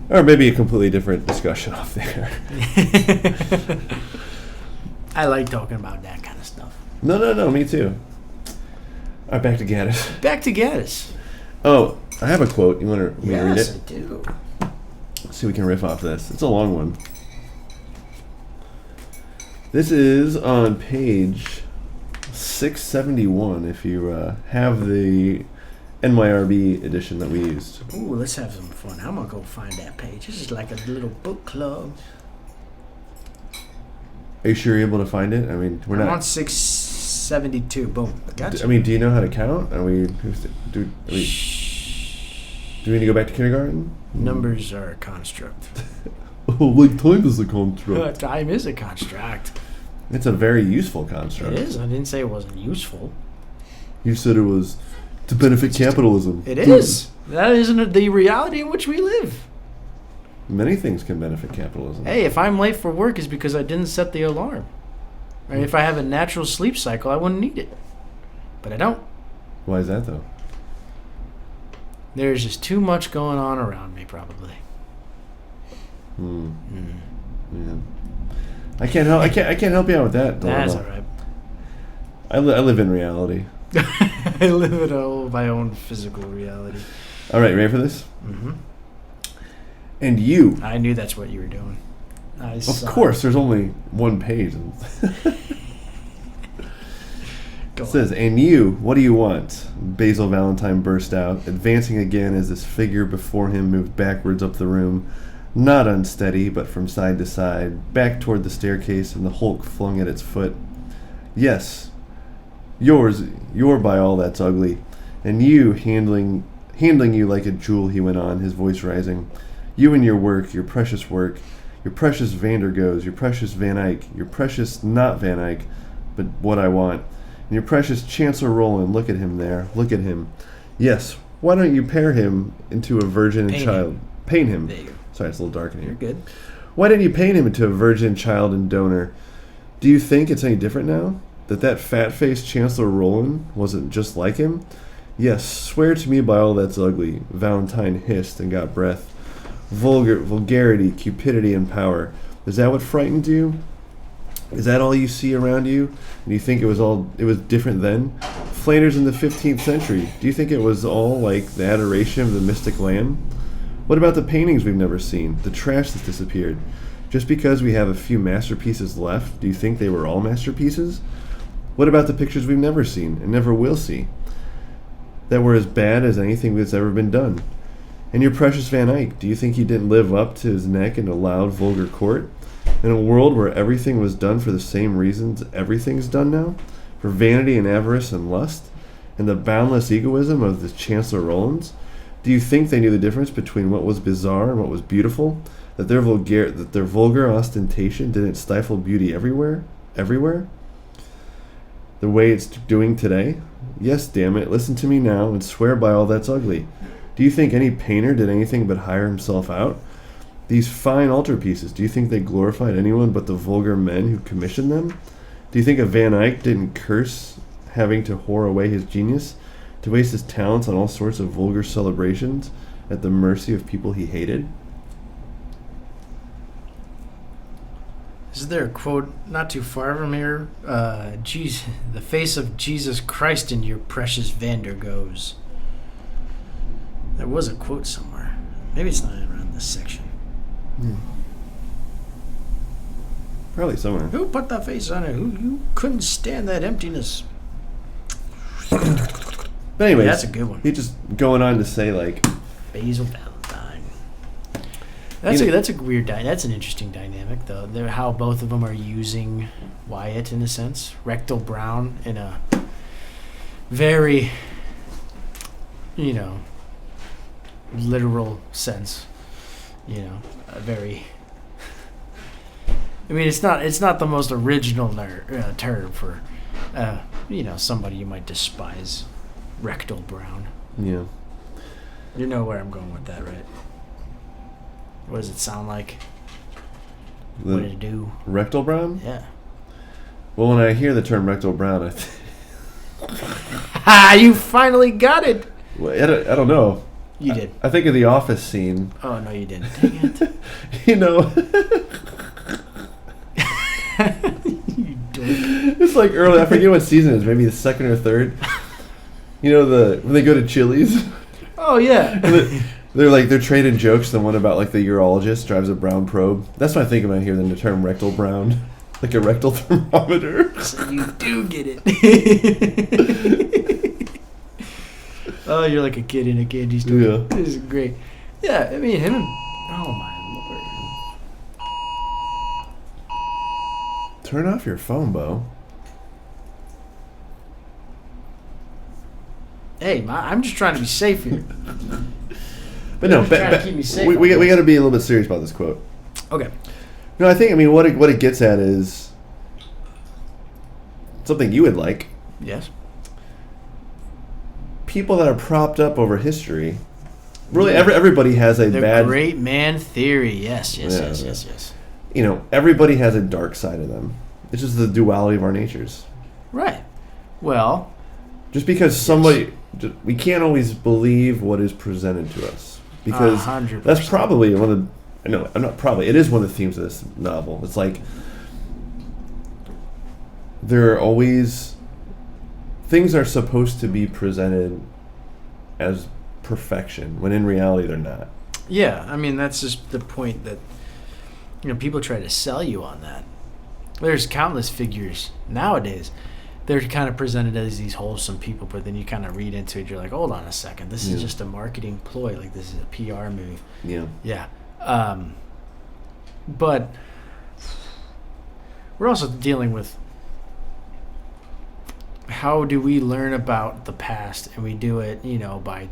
Or maybe a completely different discussion off there. I like talking about that kind of stuff. No, me too. All right, back to Gaddis. Back to Gaddis. Oh, I have a quote. You want me to read it? Yes, I do. Let's see if we can riff off this. It's a long one. This is on page 671 if you have the NYRB edition that we used. Ooh, let's have some fun. I'm going to go find that page. This is like a little book club. Are you sure you're able to find it? I mean, we're I'm not on 672. Boom. Gotcha. I mean, do you know how to count? Do we need to go back to kindergarten? Numbers are a construct. Oh, like time is a construct. Time is a construct. It's a very useful construct. It is. I didn't say it wasn't useful. You said it was to benefit capitalism. It is. That isn't the reality in which we live. Many things can benefit capitalism. Hey, if I'm late for work, it's because I didn't set the alarm. Right? If I have a natural sleep cycle, I wouldn't need it. But I don't. Why is that, though? There's just too much going on around me, probably. Yeah. I can't help you out with that. That's all right. I live in reality. I live in my own physical reality. All right, ready for this? Mm-hmm. And you. I knew that's what you were doing. Of course, there's only one page. It says, and you, what do you want? Basil Valentine burst out, advancing again as this figure before him moved backwards up the room, not unsteady, but from side to side, back toward the staircase, and the Hulk flung at its foot. Yes, you're by all that's ugly, and you handling you like a jewel, he went on, his voice rising. You and your work, your precious Van der Goes, your precious Van Eyck, your precious not Van Eyck, but what I want. And your precious Chancellor Roland, look at him there, look at him. Yes, why don't you pair him into a virgin and child? Paint him. There you go. Sorry, it's a little dark in here. You're good. Why didn't you paint him into a virgin, child, and donor? Do you think it's any different now? That fat-faced Chancellor Roland wasn't just like him? Yes, swear to me by all that's ugly, Valentine hissed and got breath. Vulgarity, cupidity, and power. Is that what frightened you? Is that all you see around you? And you think it was different then? Flanders in the 15th century. Do you think it was all like the adoration of the mystic lamb? What about the paintings we've never seen? The trash that's disappeared? Just because we have a few masterpieces left, do you think they were all masterpieces? What about the pictures we've never seen and never will see? That were as bad as anything that's ever been done? And your precious Van Eyck, do you think he didn't live up to his neck in a loud, vulgar court? In a world where everything was done for the same reasons everything's done now? For vanity and avarice and lust? And the boundless egoism of the Chancellor Rolands? Do you think they knew the difference between what was bizarre and what was beautiful? That their vulgar ostentation didn't stifle beauty everywhere? Everywhere? The way it's doing today? Yes, damn it, listen to me now and swear by all that's ugly. Do you think any painter did anything but hire himself out? These fine altarpieces, do you think they glorified anyone but the vulgar men who commissioned them? Do you think a Van Eyck didn't curse having to whore away his genius, to waste his talents on all sorts of vulgar celebrations at the mercy of people he hated? Is there a quote not too far from here? The face of Jesus Christ in your precious Vandergoes. There was a quote somewhere. Maybe it's not around this section. Probably somewhere. Who put that face on it? Who couldn't stand that emptiness? But anyways, Yeah, that's a good one. He's just going on to say, like... Basil Valentine. That's a weird that's an interesting dynamic, though. How both of them are using Wyatt, in a sense. Rectal Brown in a very, literal sense. A very... I mean, it's not the most original term for, somebody you might despise. Rectal Brown. Yeah. You know where I'm going with that, right? What does it sound like? What did it do? Rectal brown? Yeah. Well, when I hear the term rectal brown, You finally got it! I don't know. You did. I think of the Office scene. Oh, no, you didn't. Dang it. You dork. It's like early. I forget what season it is. Maybe the second or third. When they go to Chili's. Oh, yeah. They're trading jokes. The one about like the urologist drives a brown probe. That's what I think when I hear the term rectal brown, like a rectal thermometer. So you do get it. Oh, you're like a kid in a candy store. Yeah. This is great. Yeah, I mean him. Oh my lord. Turn off your phone, Bo. Hey, I'm just trying to be safe here. But no, Trying to keep me safe we on got to this. be a little bit serious about this quote. Okay. No, I think what it gets at is something you would like. Yes. People that are propped up over history. Really, everybody has a The bad. great man theory. Yes. Yeah. Yes. Everybody has a dark side of them. It's just the duality of our natures. Right. Well. Just because we can't always believe what is presented to us. Because 100%. that's probably one of the... No, I'm not probably. It is one of the themes of this novel. It's like... There are always... Things are supposed to be presented as perfection, when in reality they're not. Yeah, I mean, that's just the point that, people try to sell you on that. There's countless figures nowadays. They're kind of presented as these wholesome people, but then you kind of read into it. You're like, hold on a second. This is just a marketing ploy. Like, this is a PR move. Yeah. Yeah. But we're also dealing with how do we learn about the past, and we do it, by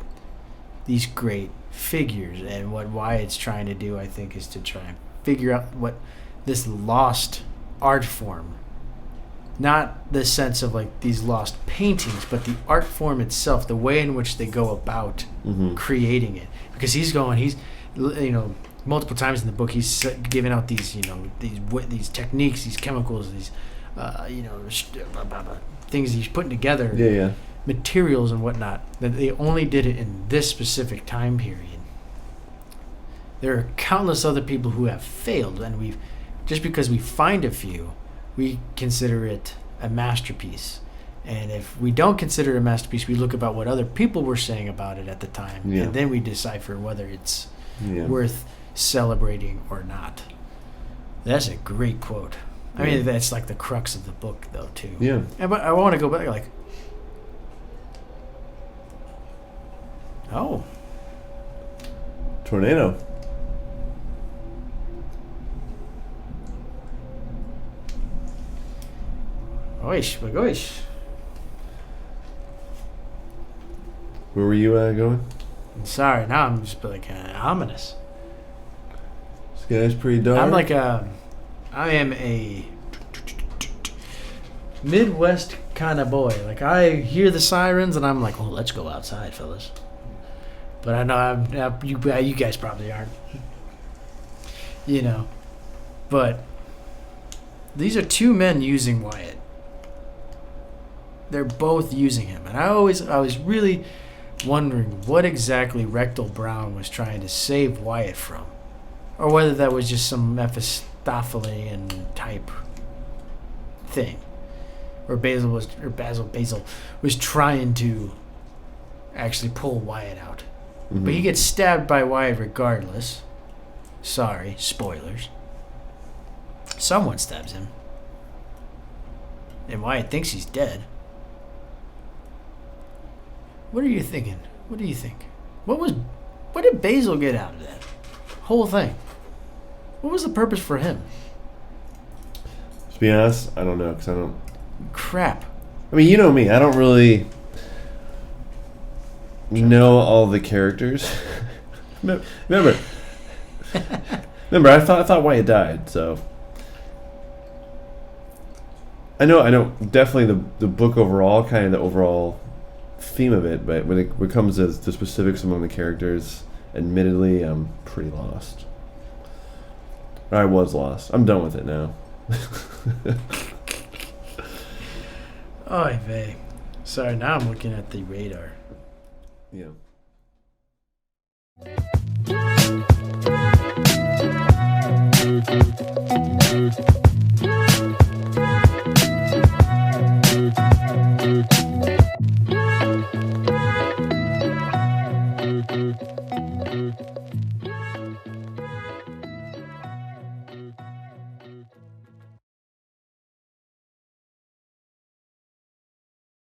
these great figures. And what Wyatt's trying to do, I think, is to try and figure out what this lost art form. Not the sense of like these lost paintings, but the art form itself, the way in which they go about creating it. Because he's multiple times in the book, he's giving out these, these techniques, these chemicals, these, things he's putting together, Yeah. materials and whatnot. That they only did it in this specific time period. There are countless other people who have failed, and just because we find a few, we consider it a masterpiece. And if we don't consider it a masterpiece, we look about what other people were saying about it at the time. Yeah. And then we decipher whether it's worth celebrating or not. That's a great quote. I mean, that's like the crux of the book, though, too. Yeah. But I want to go back, like... Oh. Tornado. Oish, bagoish. Where were you going? Sorry, now I'm just like ominous. This guy's pretty dark. I am a Midwest kind of boy. Like, I hear the sirens and I'm like, well, let's go outside, fellas. But I know you guys probably aren't. But these are two men using Wyatt. They're both using him. And I was really wondering what exactly Rectal Brown was trying to save Wyatt from. Or whether that was just some Aristotelian type thing, where Basil was trying to actually pull Wyatt out, but he gets stabbed by Wyatt regardless. Sorry, spoilers. Someone stabs him, and Wyatt thinks he's dead. What are you thinking? What do you think? What did Basil get out of that whole thing? What was the purpose for him? To be honest, I don't know, because I don't... Crap. I mean, you know me. I don't really know all the characters. Remember, I thought Wyatt died, so... I know definitely the book overall, kind of the overall theme of it, but when it comes to the specifics among the characters, admittedly, I'm pretty lost. Or I was lost. I'm done with it now. Oy vey. Sorry, now I'm looking at the radar. Yeah.